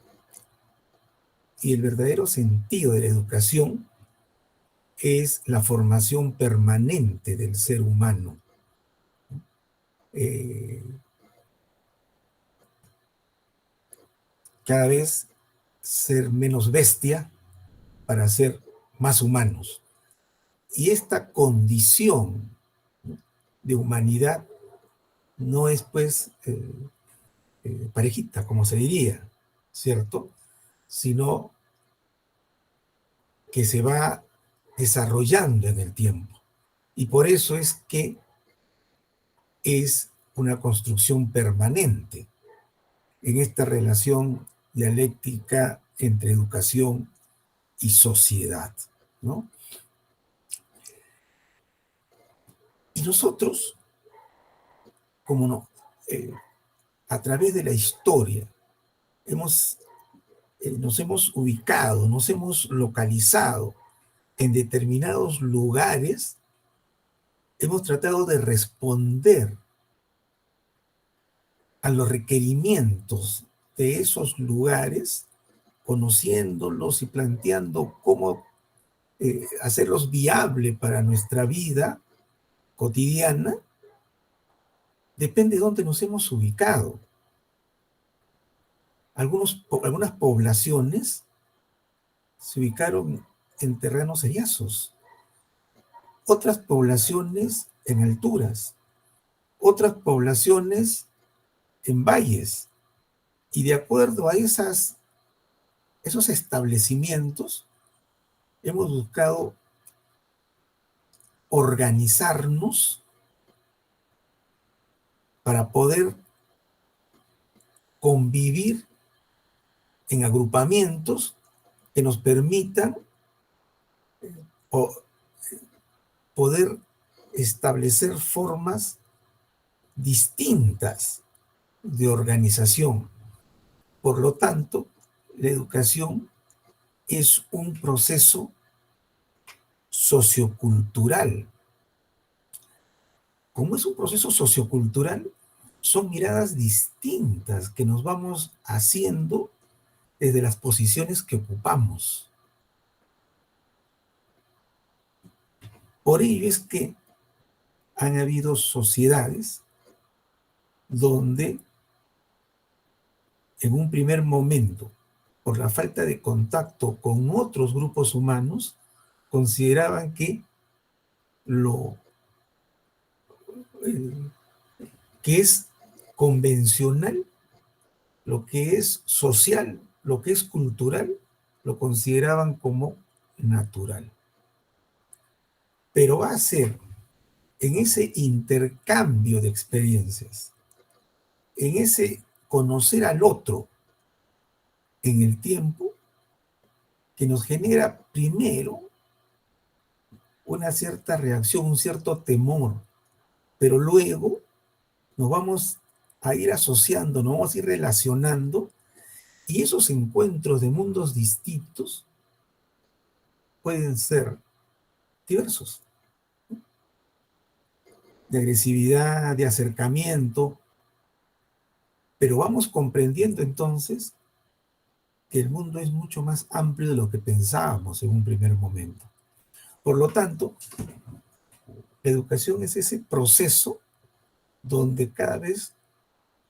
y el verdadero sentido de la educación es la formación permanente del ser humano. Cada vez ser menos bestia para ser más humanos. Y esta condición de humanidad no es pues parejita, como se diría, ¿cierto? Sino que se va desarrollando en el tiempo. Y por eso es que es una construcción permanente en esta relación dialéctica entre educación y sociedad, ¿no? Y nosotros, como no, a través de la historia, nos hemos ubicado, nos hemos localizado en determinados lugares, hemos tratado de responder a los requerimientos de esos lugares, conociéndolos y planteando cómo hacerlos viables para nuestra vida cotidiana, depende de dónde nos hemos ubicado. Algunas poblaciones se ubicaron en terrenos seriazos, otras poblaciones en alturas, otras poblaciones en valles, y de acuerdo a esos establecimientos hemos buscado organizarnos para poder convivir en agrupamientos que nos permitan poder establecer formas distintas de organización. Por lo tanto, la educación es un proceso sociocultural. Como es un proceso sociocultural, son miradas distintas que nos vamos haciendo desde las posiciones que ocupamos. Por ello es que han habido sociedades donde en un primer momento, por la falta de contacto con otros grupos humanos, consideraban que lo que es convencional, lo que es social, lo que es cultural, lo consideraban como natural. Pero va a ser en ese intercambio de experiencias, en ese conocer al otro en el tiempo, que nos genera primero una cierta reacción, un cierto temor, pero luego nos vamos a ir asociando, nos vamos a ir relacionando, y esos encuentros de mundos distintos pueden ser diversos, de agresividad, de acercamiento, pero vamos comprendiendo entonces que el mundo es mucho más amplio de lo que pensábamos en un primer momento. Por lo tanto, la educación es ese proceso donde cada vez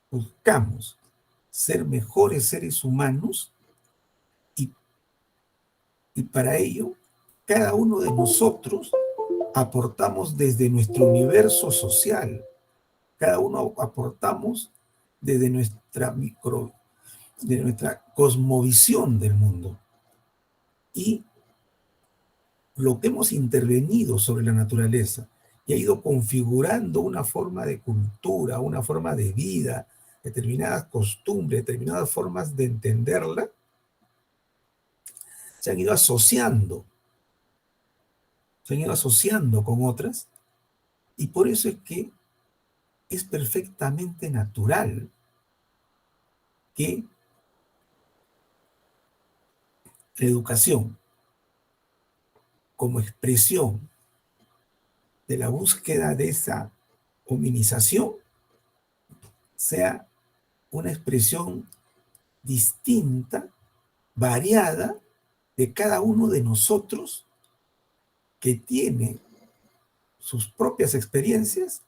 buscamos ser mejores seres humanos, y para ello cada uno de nosotros aportamos desde nuestro universo social, cada uno aportamos desde de nuestra cosmovisión del mundo, y lo que hemos intervenido sobre la naturaleza y ha ido configurando una forma de cultura, una forma de vida, determinadas costumbres, determinadas formas de entenderla, se han ido asociando con otras, y por eso es que es perfectamente natural que la educación, como expresión de la búsqueda de esa hominización, sea una expresión distinta, variada, de cada uno de nosotros que tiene sus propias experiencias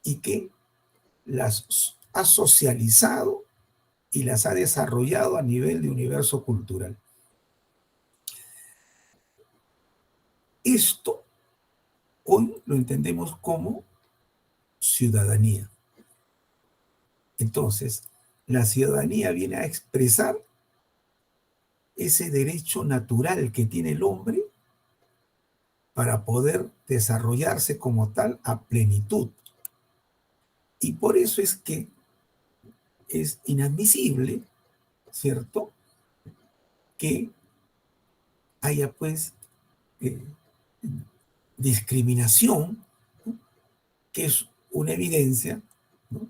y que las ha socializado y las ha desarrollado a nivel de universo cultural. Esto hoy lo entendemos como ciudadanía. Entonces, la ciudadanía viene a expresar ese derecho natural que tiene el hombre para poder desarrollarse como tal a plenitud. Y por eso es que es inadmisible, ¿cierto?, que haya pues discriminación, ¿no?, que es una evidencia, ¿no?,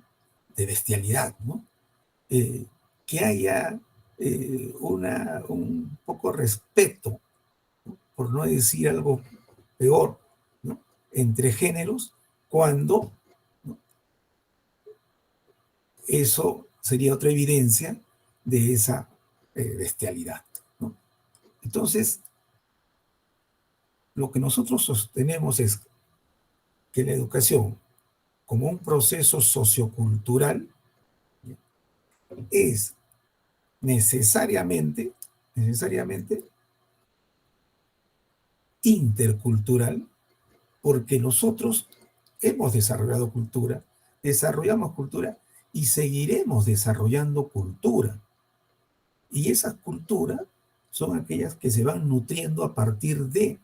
de bestialidad, ¿no? Que haya un poco respeto, ¿no?, por no decir algo peor, ¿no?, entre géneros, cuando, ¿no?, eso sería otra evidencia de esa bestialidad, ¿no? Entonces, lo que nosotros sostenemos es que la educación, como un proceso sociocultural, es necesariamente intercultural, porque nosotros hemos desarrollado cultura, desarrollamos cultura y seguiremos desarrollando cultura. Y esas culturas son aquellas que se van nutriendo a partir de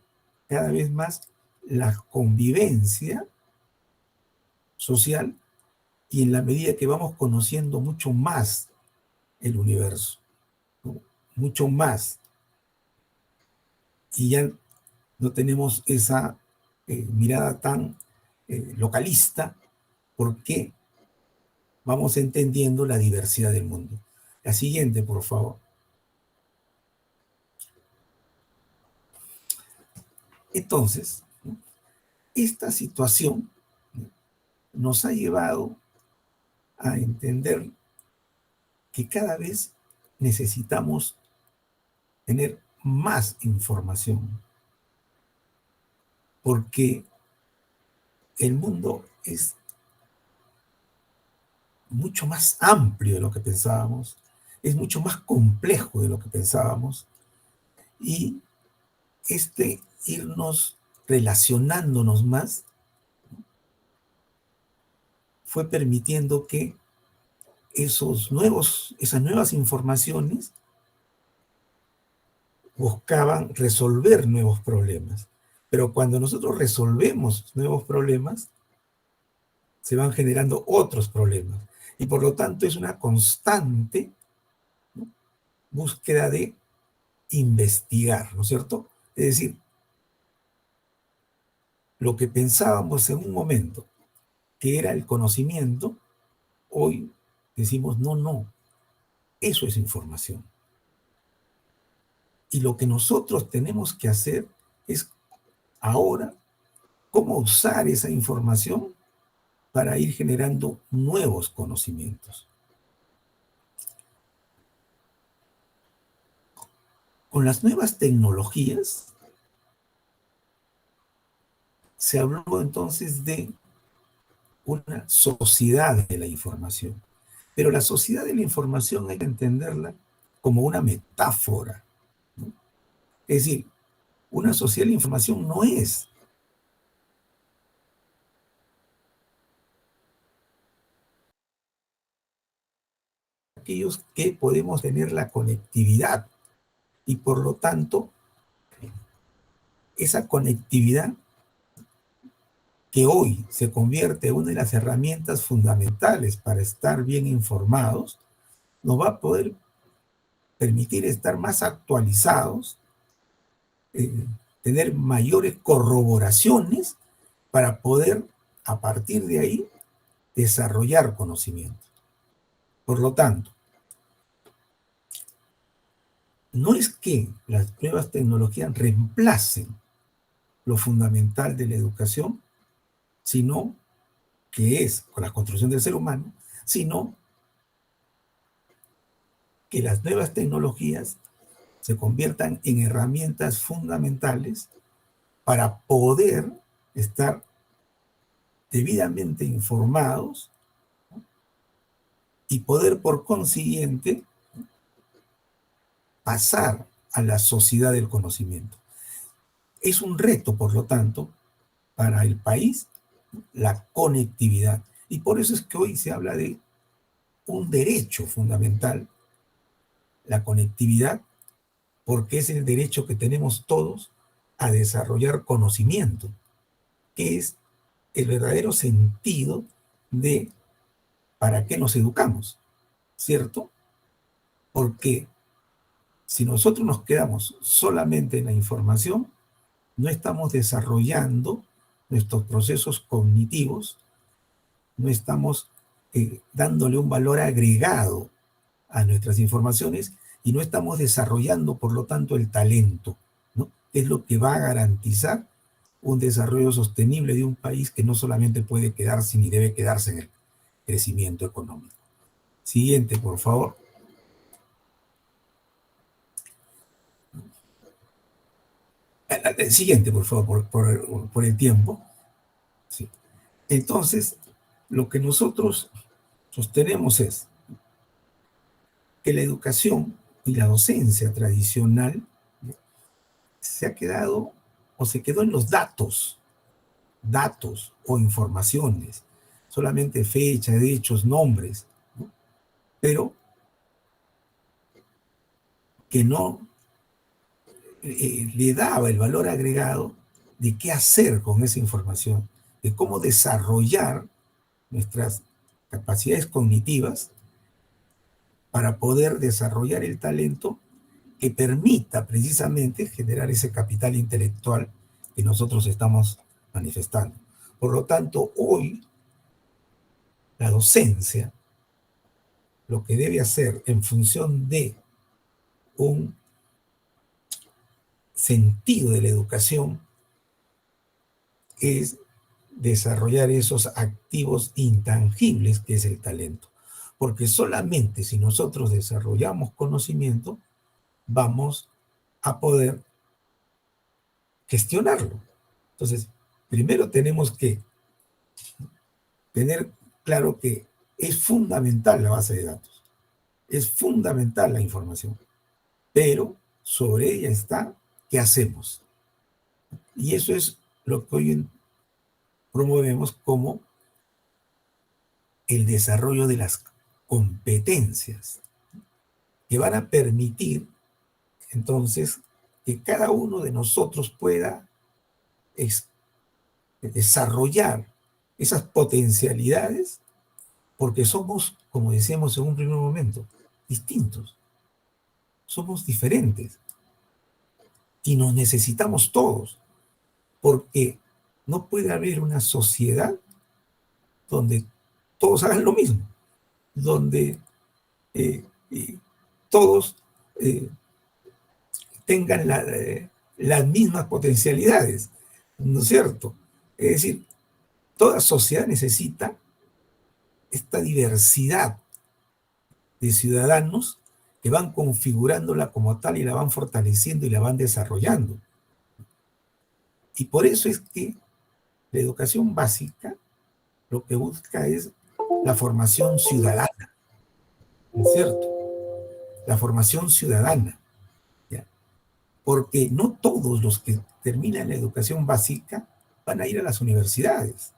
cada vez más la convivencia social y en la medida que vamos conociendo mucho más el universo, ¿no?, mucho más. Y ya no tenemos esa mirada tan localista, porque vamos entendiendo la diversidad del mundo. La siguiente, por favor. Entonces, ¿no?, esta situación, ¿no?, nos ha llevado a entender que cada vez necesitamos tener más información, porque el mundo es mucho más amplio de lo que pensábamos, es mucho más complejo de lo que pensábamos, y irnos relacionándonos más fue permitiendo que esas nuevas informaciones buscaban resolver nuevos problemas. Pero cuando nosotros resolvemos nuevos problemas, se van generando otros problemas. Y por lo tanto es una constante, ¿no?, búsqueda de investigar, ¿no es cierto? Es decir, lo que pensábamos en un momento que era el conocimiento, hoy decimos, no, eso es información. Y lo que nosotros tenemos que hacer es ahora cómo usar esa información para ir generando nuevos conocimientos. Con las nuevas tecnologías se habló entonces de una sociedad de la información. Pero la sociedad de la información hay que entenderla como una metáfora, ¿no? Es decir, una sociedad de la información no es aquellos que podemos tener la conectividad y por lo tanto esa conectividad que hoy se convierte en una de las herramientas fundamentales para estar bien informados, nos va a poder permitir estar más actualizados, tener mayores corroboraciones para poder, a partir de ahí, desarrollar conocimiento. Por lo tanto, no es que las nuevas tecnologías reemplacen lo fundamental de la educación, sino que es con la construcción del ser humano, sino que las nuevas tecnologías se conviertan en herramientas fundamentales para poder estar debidamente informados y poder, por consiguiente, pasar a la sociedad del conocimiento. Es un reto, por lo tanto, para el país, la conectividad. Y por eso es que hoy se habla de un derecho fundamental, la conectividad, porque es el derecho que tenemos todos a desarrollar conocimiento, que es el verdadero sentido de para qué nos educamos, ¿cierto? Porque si nosotros nos quedamos solamente en la información, no estamos desarrollando nuestros procesos cognitivos, no estamos dándole un valor agregado a nuestras informaciones y no estamos desarrollando, por lo tanto, el talento, ¿no? Es lo que va a garantizar un desarrollo sostenible de un país que no solamente puede quedarse ni debe quedarse en el crecimiento económico. Siguiente, por favor. Siguiente, por favor, por el tiempo. Sí. Entonces, lo que nosotros sostenemos es que la educación y la docencia tradicional se ha quedado o se quedó en los datos o informaciones, solamente fecha, hechos, nombres, ¿no? Pero que no le daba el valor agregado de qué hacer con esa información, de cómo desarrollar nuestras capacidades cognitivas para poder desarrollar el talento que permita precisamente generar ese capital intelectual que nosotros estamos manifestando. Por lo tanto, hoy la docencia lo que debe hacer en función de un sentido de la educación es desarrollar esos activos intangibles que es el talento. Porque solamente si nosotros desarrollamos conocimiento, vamos a poder gestionarlo. Entonces, primero tenemos que tener claro que es fundamental la base de datos, es fundamental la información, pero sobre ella está qué hacemos. Y eso es lo que hoy promovemos como el desarrollo de las competencias que van a permitir entonces que cada uno de nosotros pueda desarrollar esas potencialidades porque somos, como decíamos en un primer momento, distintos, somos diferentes y nos necesitamos todos porque no puede haber una sociedad donde todos hagan lo mismo, donde todos tengan las mismas potencialidades, ¿no es cierto? Es decir, toda sociedad necesita esta diversidad de ciudadanos que van configurándola como tal y la van fortaleciendo y la van desarrollando. Y por eso es que la educación básica lo que busca es la formación ciudadana, ¿no es cierto? La formación ciudadana, ¿ya? Porque no todos los que terminan la educación básica van a ir a las universidades.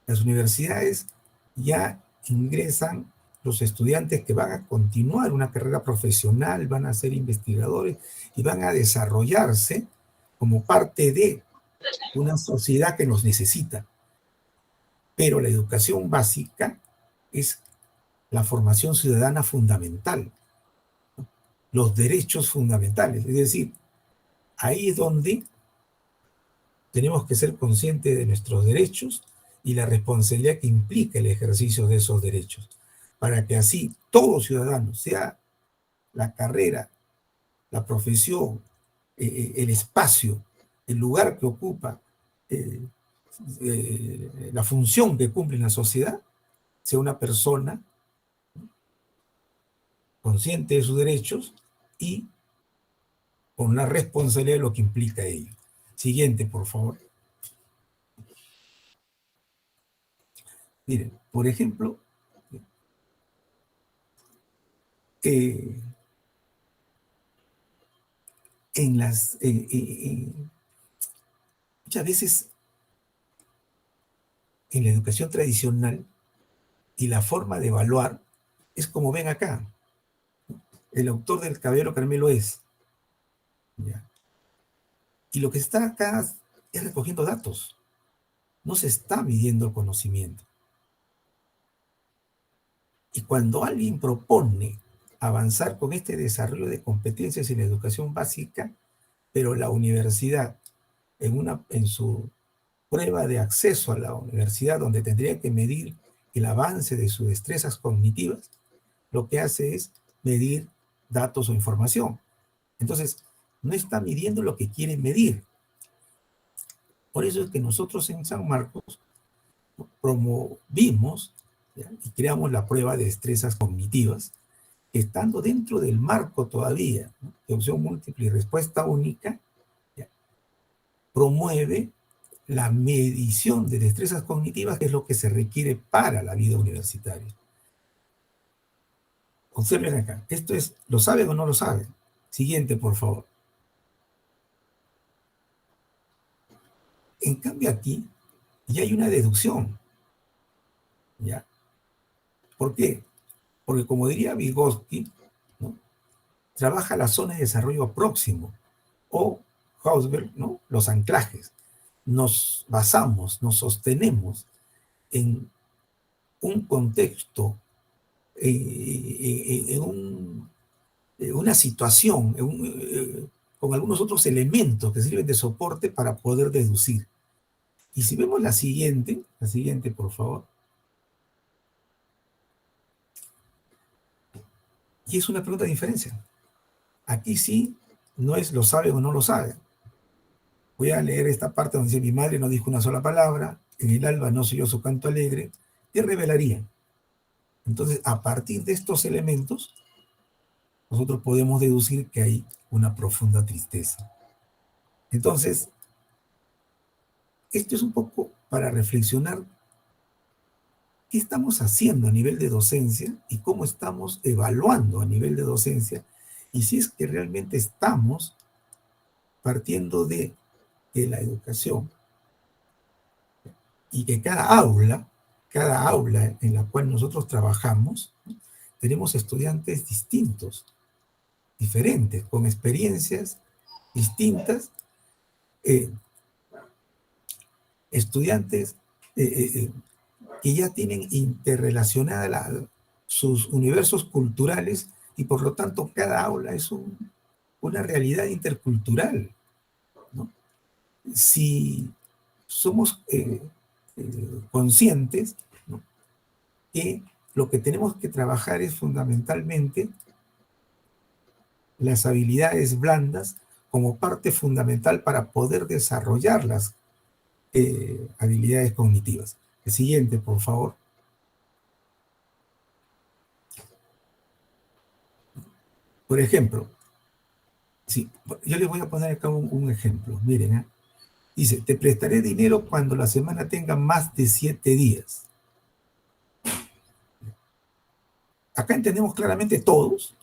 Las universidades ya ingresan los estudiantes que van a continuar una carrera profesional, van a ser investigadores y van a desarrollarse como parte de una sociedad que nos necesita. Pero la educación básica es la formación ciudadana fundamental, los derechos fundamentales. Es decir, ahí es donde tenemos que ser conscientes de nuestros derechos y la responsabilidad que implica el ejercicio de esos derechos, para que así todo ciudadano, sea la carrera, la profesión, el espacio, el lugar que ocupa, la función que cumple en la sociedad, sea una persona consciente de sus derechos y con la responsabilidad de lo que implica ello. Siguiente, por favor. Miren, por ejemplo, muchas veces en la educación tradicional y la forma de evaluar es como ven acá. El autor del Caballero Carmelo es. ¿Ya? Y lo que está acá es recogiendo datos. No se está midiendo el conocimiento. Y cuando alguien propone avanzar con este desarrollo de competencias en la educación básica, pero la universidad, en su prueba de acceso a la universidad, donde tendría que medir el avance de sus destrezas cognitivas, lo que hace es medir datos o información. Entonces, no está midiendo lo que quiere medir. Por eso es que nosotros en San Marcos promovimos, ¿ya?, y creamos la prueba de destrezas cognitivas, estando dentro del marco todavía, ¿no?, de opción múltiple y respuesta única, ¿ya?, promueve la medición de destrezas cognitivas, que es lo que se requiere para la vida universitaria. Observen acá, esto es, ¿lo saben o no lo saben? Siguiente, por favor. En cambio aquí ya hay una deducción, ¿ya? ¿Por qué? Porque como diría Vygotsky, ¿no?, trabaja la zona de desarrollo próximo, o Hausberg, ¿no?, los anclajes. Nos basamos, nos sostenemos en un contexto, en una situación, con algunos otros elementos que sirven de soporte para poder deducir. Y si vemos la siguiente, por favor. Y es una pregunta de diferencia. Aquí sí, no es lo sabe o no lo sabe. Voy a leer esta parte donde dice: mi madre no dijo una sola palabra, en el alba no se oyó su canto alegre. ¿Qué revelaría? Entonces, a partir de estos elementos, nosotros podemos deducir que hay una profunda tristeza. Entonces, esto es un poco para reflexionar qué estamos haciendo a nivel de docencia y cómo estamos evaluando a nivel de docencia, y si es que realmente estamos partiendo de que la educación y que cada aula en la cual nosotros trabajamos, tenemos estudiantes distintos, diferentes, con experiencias distintas, estudiantes que ya tienen interrelacionadas sus universos culturales, y por lo tanto cada aula es una realidad intercultural, ¿no? Si somos conscientes, ¿no?, que lo que tenemos que trabajar es fundamentalmente las habilidades blandas como parte fundamental para poder desarrollar las habilidades cognitivas. El siguiente, por favor. Por ejemplo, sí, yo les voy a poner acá un ejemplo. Miren, ¿eh? Dice: te prestaré dinero cuando la semana tenga más de 7 días. Acá entendemos claramente todos,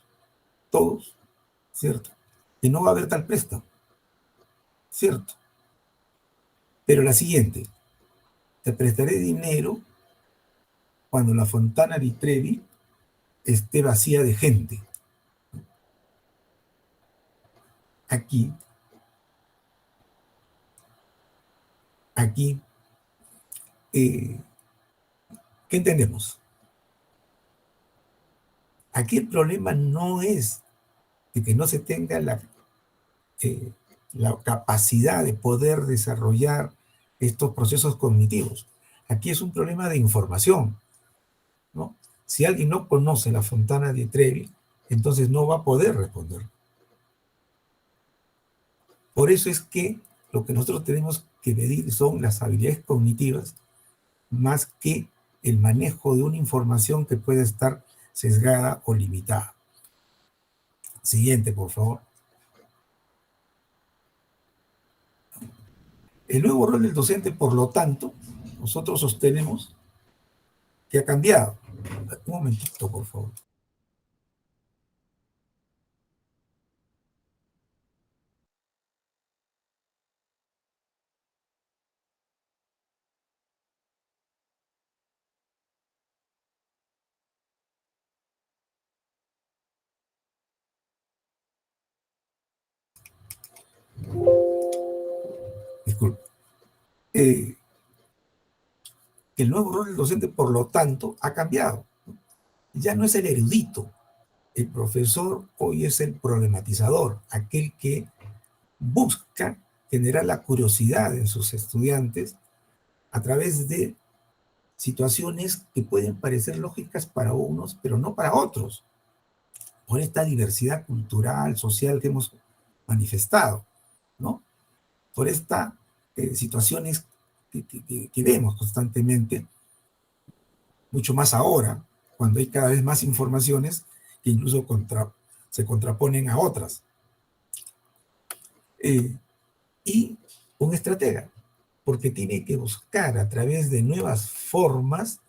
¿cierto?, que no va a haber tal préstamo, ¿cierto? Pero la siguiente: te prestaré dinero cuando la Fontana di Trevi esté vacía de gente. Aquí, ¿qué entendemos? Aquí el problema no es de que no se tenga la capacidad de poder desarrollar estos procesos cognitivos. Aquí es un problema de información, ¿no? Si alguien no conoce la Fontana di Trevi, entonces no va a poder responder. Por eso es que lo que nosotros tenemos que medir son las habilidades cognitivas, más que el manejo de una información que puede estar sesgada o limitada. Siguiente, por favor. El nuevo rol del docente, por lo tanto, nosotros sostenemos que ha cambiado. Un momentito, por favor. Disculpe. El nuevo rol del docente, por lo tanto, ha cambiado. Ya no es el erudito. El profesor hoy es el problematizador, aquel que busca generar la curiosidad en sus estudiantes a través de situaciones que pueden parecer lógicas para unos, pero no para otros, por esta diversidad cultural, social que hemos manifestado, ¿no? Por estas situaciones que vemos constantemente, mucho más ahora, cuando hay cada vez más informaciones que incluso se contraponen a otras. Y un estratega, porque tiene que buscar a través de nuevas formas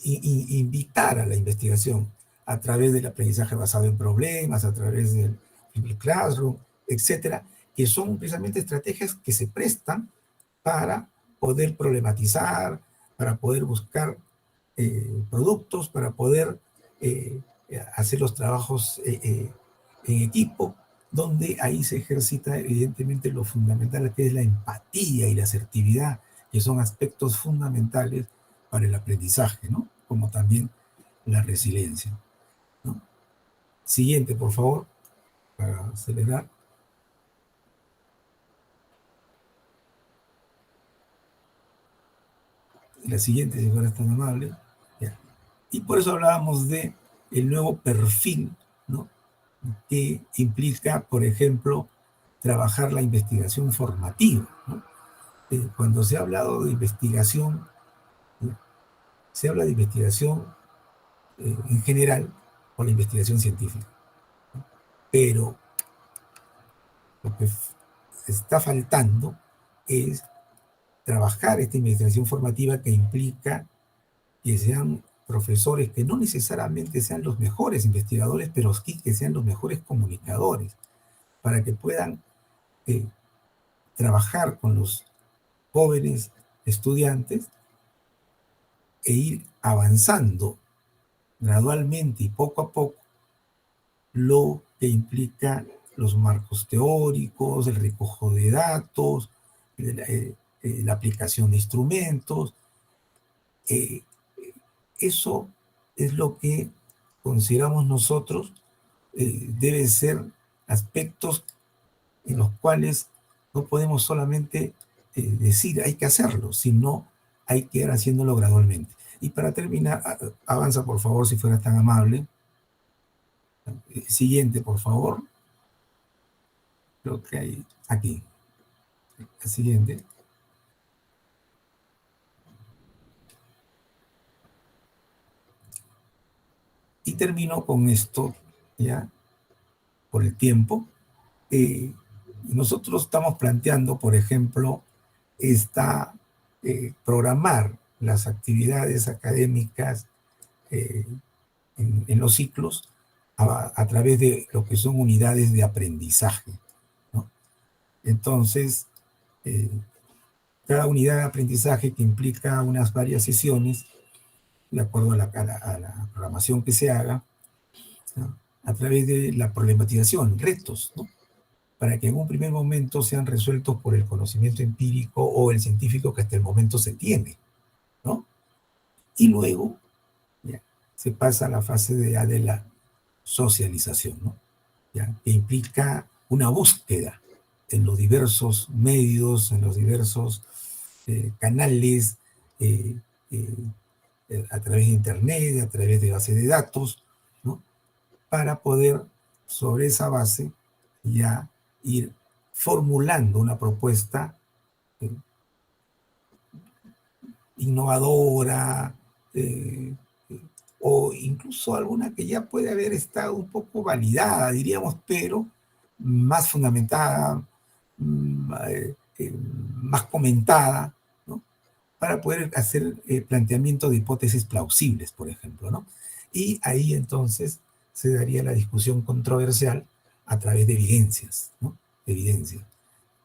invitar a la investigación a través del aprendizaje basado en problemas, a través del classroom, etcétera, que son precisamente estrategias que se prestan para poder problematizar, para poder buscar productos, para poder hacer los trabajos en equipo, donde ahí se ejercita evidentemente lo fundamental que es la empatía y la asertividad, que son aspectos fundamentales para el aprendizaje, ¿no? Como también la resiliencia, ¿no? Siguiente, por favor, para acelerar. La siguiente, si fuera tan amable. Ya. Y por eso hablábamos de el nuevo perfil, ¿no? Que implica, por ejemplo, trabajar la investigación formativa, ¿no? Cuando se ha hablado de investigación, ¿no? Se habla de investigación en general o la investigación científica, ¿no? Pero lo que está faltando es trabajar esta investigación formativa que implica que sean profesores que no necesariamente sean los mejores investigadores, pero sí que sean los mejores comunicadores, para que puedan trabajar con los jóvenes estudiantes e ir avanzando gradualmente y poco a poco lo que implica los marcos teóricos, el recojo de datos, la aplicación de instrumentos. Eso es lo que consideramos nosotros deben ser aspectos en los cuales no podemos solamente decir hay que hacerlo, sino hay que ir haciéndolo gradualmente. Y para terminar, avanza por favor si fueras tan amable. Siguiente, por favor. Creo que hay aquí. El siguiente. Y termino con esto, ya, por el tiempo. Nosotros estamos planteando, por ejemplo, programar las actividades académicas en los ciclos a través de lo que son unidades de aprendizaje, ¿no? Entonces, cada unidad de aprendizaje que implica unas varias sesiones, de acuerdo a la programación que se haga, ¿no? A través de la problematización, retos, ¿no? Para que en un primer momento sean resueltos por el conocimiento empírico o el científico que hasta el momento se tiene, ¿no? Y luego ya, se pasa a la fase de la socialización, ¿no? Ya, que implica una búsqueda en los diversos medios, en los diversos canales, a través de internet, a través de bases de datos, ¿no? Para poder, sobre esa base, ya ir formulando una propuesta innovadora o incluso alguna que ya puede haber estado un poco validada, diríamos, pero más fundamentada, más comentada, ¿no? Para poder hacer planteamiento de hipótesis plausibles, por ejemplo, ¿no? Y ahí entonces se daría la discusión controversial a través de evidencias, ¿no? Evidencias,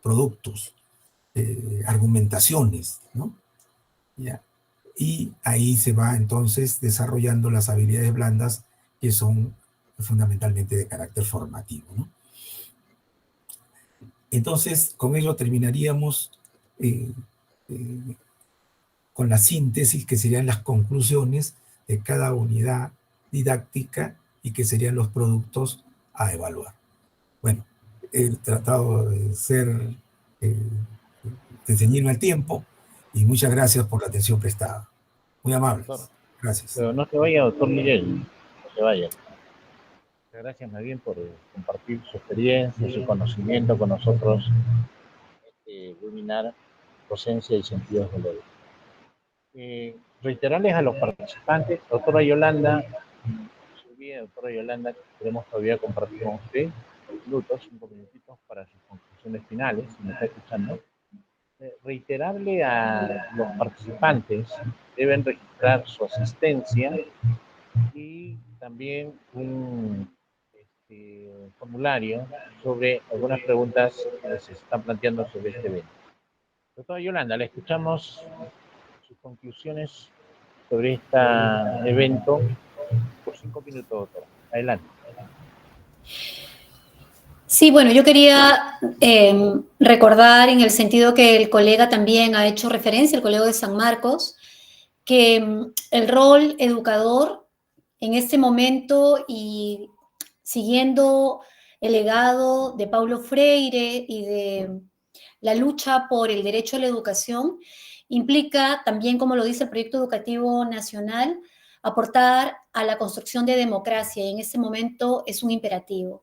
productos, argumentaciones, ¿no? ¿Ya? Y ahí se va entonces desarrollando las habilidades blandas que son fundamentalmente de carácter formativo, ¿no? Entonces, con ello terminaríamos con la síntesis, que serían las conclusiones de cada unidad didáctica y que serían los productos a evaluar. Bueno, he tratado de de ceñirme al tiempo, y muchas gracias por la atención prestada. Muy amables. Gracias. Pero no se vaya, doctor Miguel, no se vaya. Muchas gracias más bien por compartir su experiencia, su conocimiento con nosotros en este webinar Docencia y Sentidos de la Educación. Reiterarles a los participantes, doctora Yolanda, queremos todavía compartir con usted 5 minutitos para sus conclusiones finales, si me está escuchando. Reiterarle a los participantes, deben registrar su asistencia y también un formulario sobre algunas preguntas que se están planteando sobre este evento. Doctora Yolanda, le escuchamos sus conclusiones sobre este evento por 5 minutos, doctora. Adelante. Sí, bueno, yo quería recordar, en el sentido que el colega también ha hecho referencia, el colega de San Marcos, que el rol educador en este momento, y siguiendo el legado de Paulo Freire y de la lucha por el derecho a la educación, implica también, como lo dice el Proyecto Educativo Nacional, aportar a la construcción de democracia, y en este momento es un imperativo.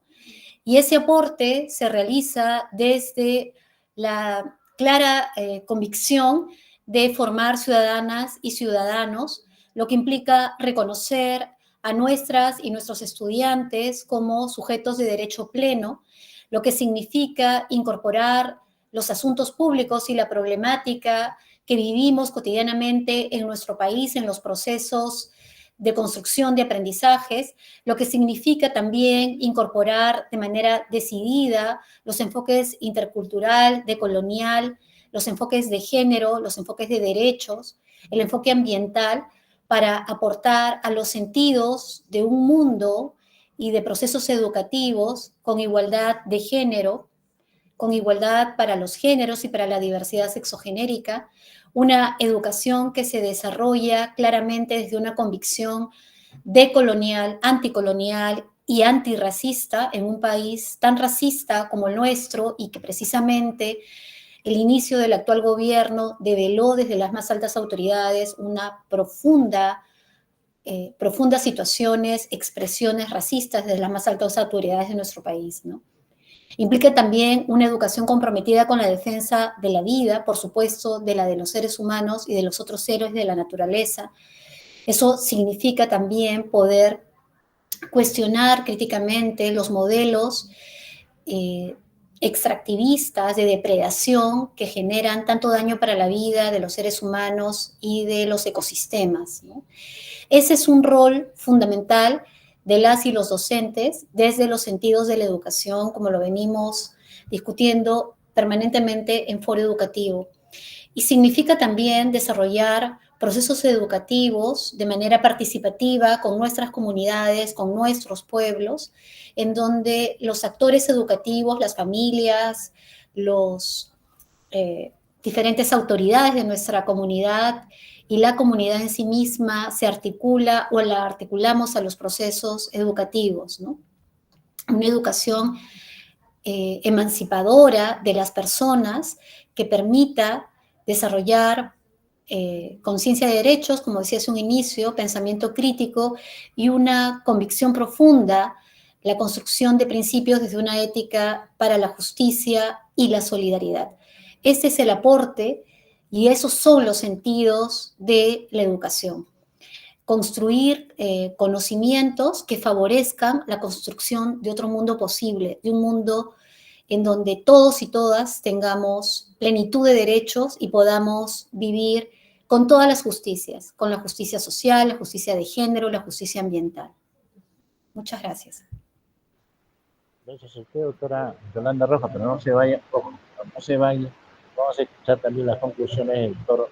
Y ese aporte se realiza desde la clara convicción de formar ciudadanas y ciudadanos, lo que implica reconocer a nuestras y nuestros estudiantes como sujetos de derecho pleno, lo que significa incorporar los asuntos públicos y la problemática que vivimos cotidianamente en nuestro país, en los procesos de construcción de aprendizajes, lo que significa también incorporar de manera decidida los enfoques intercultural, decolonial, los enfoques de género, los enfoques de derechos, el enfoque ambiental, para aportar a los sentidos de un mundo y de procesos educativos con igualdad de género, con igualdad para los géneros y para la diversidad sexogenérica, una educación que se desarrolla claramente desde una convicción decolonial, anticolonial y antirracista en un país tan racista como el nuestro, y que precisamente el inicio del actual gobierno develó desde las más altas autoridades una profundas situaciones, expresiones racistas desde las más altas autoridades de nuestro país, ¿no? Implica también una educación comprometida con la defensa de la vida, por supuesto, de la de los seres humanos y de los otros seres de la naturaleza. Eso significa también poder cuestionar críticamente los modelos extractivistas de depredación que generan tanto daño para la vida de los seres humanos y de los ecosistemas, ¿no? Ese es un rol fundamental de las y los docentes desde los sentidos de la educación, como lo venimos discutiendo permanentemente en Foro Educativo. Y significa también desarrollar procesos educativos de manera participativa con nuestras comunidades, con nuestros pueblos, en donde los actores educativos, las familias, los diferentes autoridades de nuestra comunidad y la comunidad en sí misma se articula o la articulamos a los procesos educativos, ¿no? Una educación emancipadora de las personas que permita desarrollar conciencia de derechos, como decía hace un inicio, pensamiento crítico y una convicción profunda, la construcción de principios desde una ética para la justicia y la solidaridad. Ese es el aporte y esos son los sentidos de la educación. construir conocimientos que favorezcan la construcción de otro mundo posible, de un mundo en donde todos y todas tengamos plenitud de derechos y podamos vivir con todas las justicias, con la justicia social, la justicia de género, la justicia ambiental. Muchas gracias. Gracias a usted, doctora Yolanda Rojas, pero no se vaya, ojo, no se vaya. Vamos a escuchar también las conclusiones del doctor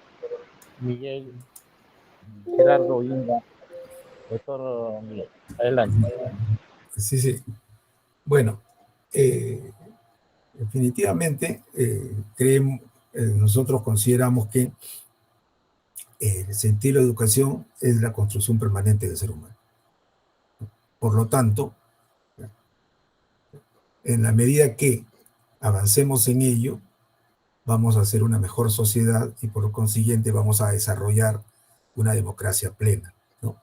Miguel Gerardo Inga. Doctor Miguel, adelante. Sí. Bueno, definitivamente nosotros consideramos que el sentido de la educación es la construcción permanente del ser humano. Por lo tanto, en la medida que avancemos en ello, vamos a hacer una mejor sociedad y por lo consiguiente vamos a desarrollar una democracia plena, ¿no?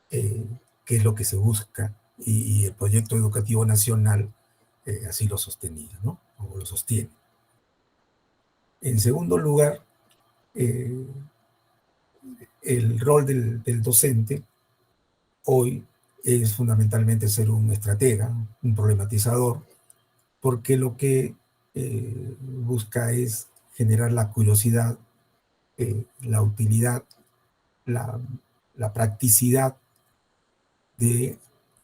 Que es lo que se busca y el proyecto educativo nacional así lo sostenía, ¿no? O lo sostiene. En segundo lugar, el rol del docente hoy es fundamentalmente ser un estratega, un problematizador, porque lo que busca es generar la curiosidad, la utilidad, la practicidad de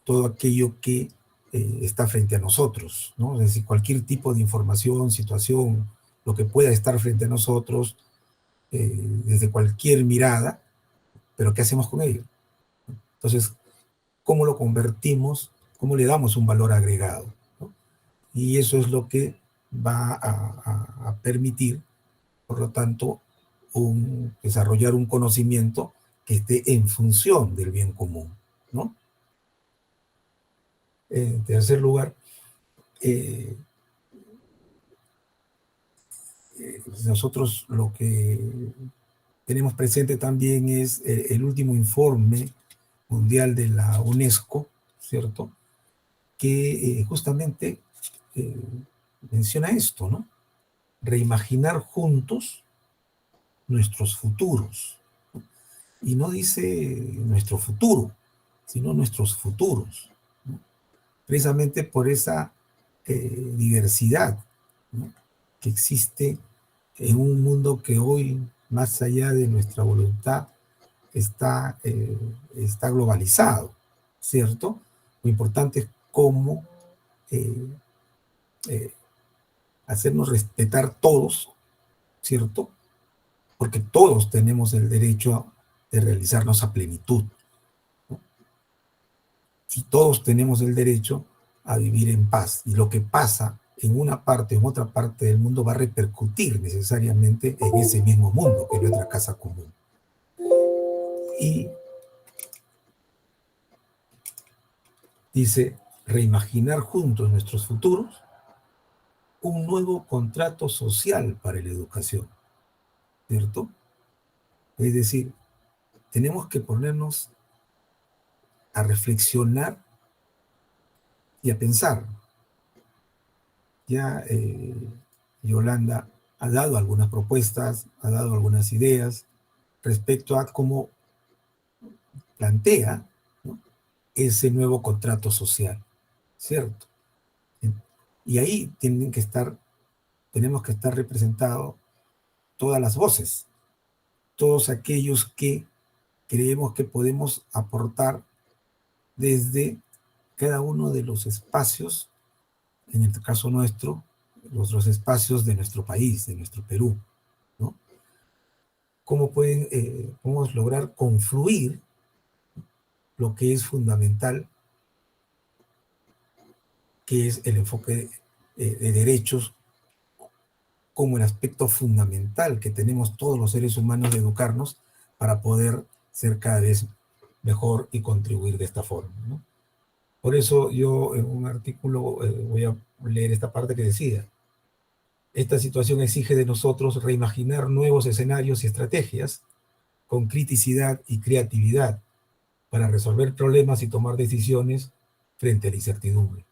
todo aquello que está frente a nosotros, ¿no? Es decir, cualquier tipo de información, situación, lo que pueda estar frente a nosotros, desde cualquier mirada, pero ¿qué hacemos con ello? Entonces, ¿cómo lo convertimos? ¿Cómo le damos un valor agregado? ¿No? Y eso es lo que va a permitir, por lo tanto, desarrollar un conocimiento que esté en función del bien común, ¿no? En tercer lugar, nosotros lo que tenemos presente también es el último informe mundial de la UNESCO, ¿cierto? Que justamente menciona esto, ¿no? Reimaginar juntos nuestros futuros. Y no dice nuestro futuro, sino nuestros futuros, ¿no? Precisamente por esa diversidad, ¿no? Que existe en un mundo que hoy, más allá de nuestra voluntad, está globalizado, ¿cierto? Lo importante es cómo hacernos respetar todos, ¿cierto? Porque todos tenemos el derecho de realizarnos a plenitud, ¿no? Y todos tenemos el derecho a vivir en paz. Y lo que pasa en una parte o en otra parte del mundo va a repercutir necesariamente en ese mismo mundo, que es nuestra casa común. Y dice, reimaginar juntos nuestros futuros, un nuevo contrato social para la educación, ¿cierto? Es decir, tenemos que ponernos a reflexionar y a pensar. Ya Yolanda ha dado algunas propuestas, ha dado algunas ideas respecto a cómo plantea, ¿no?, ese nuevo contrato social, ¿cierto? Y ahí tenemos que estar representados todas las voces, todos aquellos que creemos que podemos aportar desde cada uno de los espacios, en el caso nuestro, los espacios de nuestro país, de nuestro Perú, ¿no? ¿Cómo podemos lograr confluir lo que es fundamental, que es el enfoque de derechos, como el aspecto fundamental que tenemos todos los seres humanos de educarnos para poder ser cada vez mejor y contribuir de esta forma, ¿no? Por eso yo en un artículo voy a leer esta parte que decía: esta situación exige de nosotros reimaginar nuevos escenarios y estrategias con criticidad y creatividad para resolver problemas y tomar decisiones frente a la incertidumbre.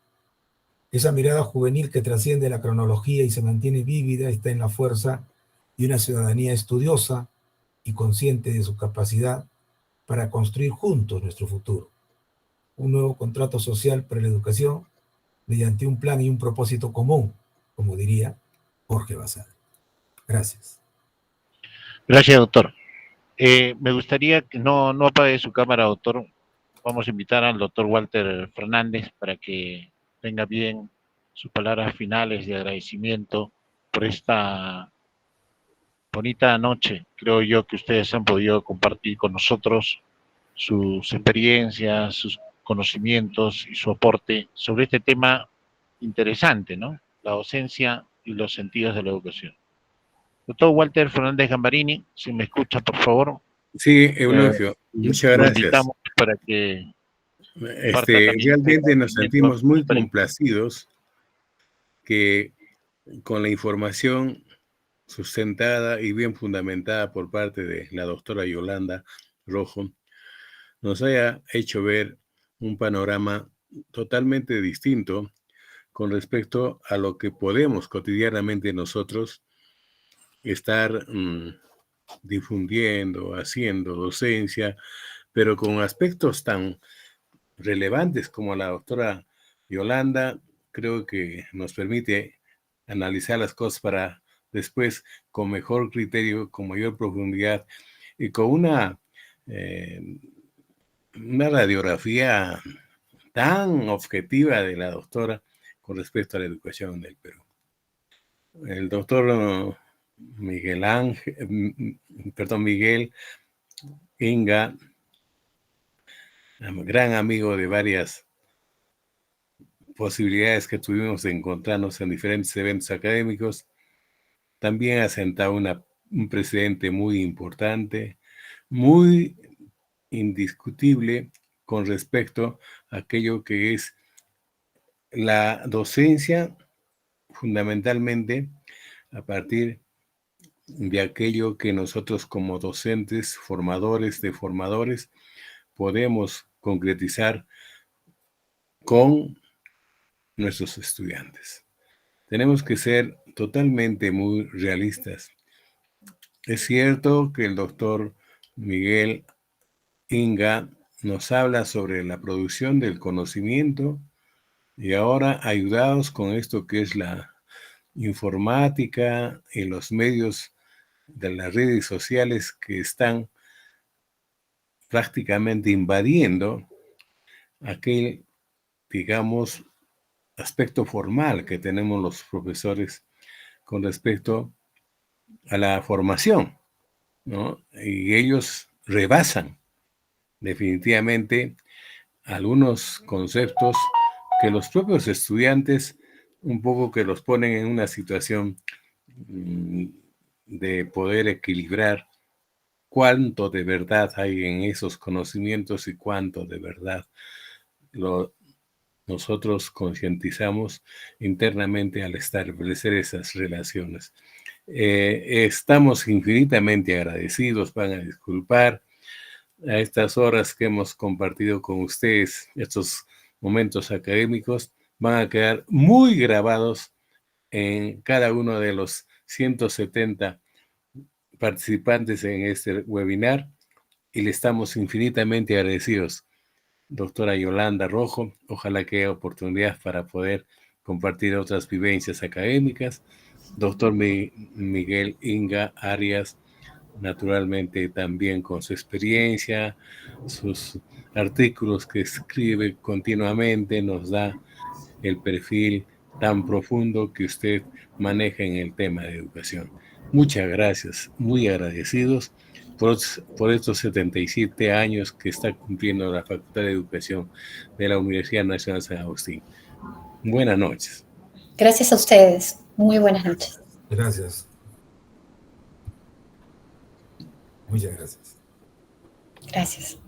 Esa mirada juvenil que trasciende la cronología y se mantiene vívida está en la fuerza de una ciudadanía estudiosa y consciente de su capacidad para construir juntos nuestro futuro. Un nuevo contrato social para la educación mediante un plan y un propósito común, como diría Jorge Basadre. Gracias. Gracias, doctor. Me gustaría que no apague su cámara, doctor. Vamos a invitar al doctor Walter Fernández para que tenga bien sus palabras finales de agradecimiento por esta bonita noche. Creo yo que ustedes han podido compartir con nosotros sus experiencias, sus conocimientos y su aporte sobre este tema interesante, ¿no? La docencia y los sentidos de la educación. Doctor Walter Fernández Gambarini, si me escucha, por favor. Sí, Eulogio, muchas Lo gracias. invitamos para que realmente nos sentimos muy complacidos que con la información sustentada y bien fundamentada por parte de la doctora Yolanda Rojo, nos haya hecho ver un panorama totalmente distinto con respecto a lo que podemos cotidianamente nosotros estar difundiendo, haciendo docencia, pero con aspectos tan relevantes como la doctora Yolanda, creo que nos permite analizar las cosas para después, con mejor criterio, con mayor profundidad y con una radiografía tan objetiva de la doctora con respecto a la educación en el Perú. El doctor Miguel Inga, gran amigo de varias posibilidades que tuvimos de encontrarnos en diferentes eventos académicos, también ha sentado un precedente muy importante, muy indiscutible con respecto a aquello que es la docencia, fundamentalmente a partir de aquello que nosotros como docentes, formadores de formadores, podemos concretizar con nuestros estudiantes. Tenemos que ser totalmente muy realistas. Es cierto que el doctor Miguel Inga nos habla sobre la producción del conocimiento y ahora ayudados con esto que es la informática y los medios de las redes sociales que están prácticamente invadiendo aquel, digamos, aspecto formal que tenemos los profesores con respecto a la formación, ¿no? Y ellos rebasan definitivamente algunos conceptos que los propios estudiantes un poco que los ponen en una situación de poder equilibrar cuánto de verdad hay en esos conocimientos y cuánto de verdad nosotros concientizamos internamente al establecer esas relaciones. Estamos infinitamente agradecidos, van a disculpar a estas horas que hemos compartido con ustedes, estos momentos académicos, van a quedar muy grabados en cada uno de los 170 participantes en este webinar y le estamos infinitamente agradecidos. Doctora Yolanda Rojo, ojalá que haya oportunidad para poder compartir otras vivencias académicas. Doctor Miguel Inga Arias, naturalmente también con su experiencia, sus artículos que escribe continuamente, nos da el perfil tan profundo que usted maneja en el tema de educación. Muchas gracias, muy agradecidos por estos 77 años que está cumpliendo la Facultad de Educación de la Universidad Nacional San Agustín. Buenas noches. Gracias a ustedes. Muy buenas noches. Gracias. Muchas gracias. Gracias.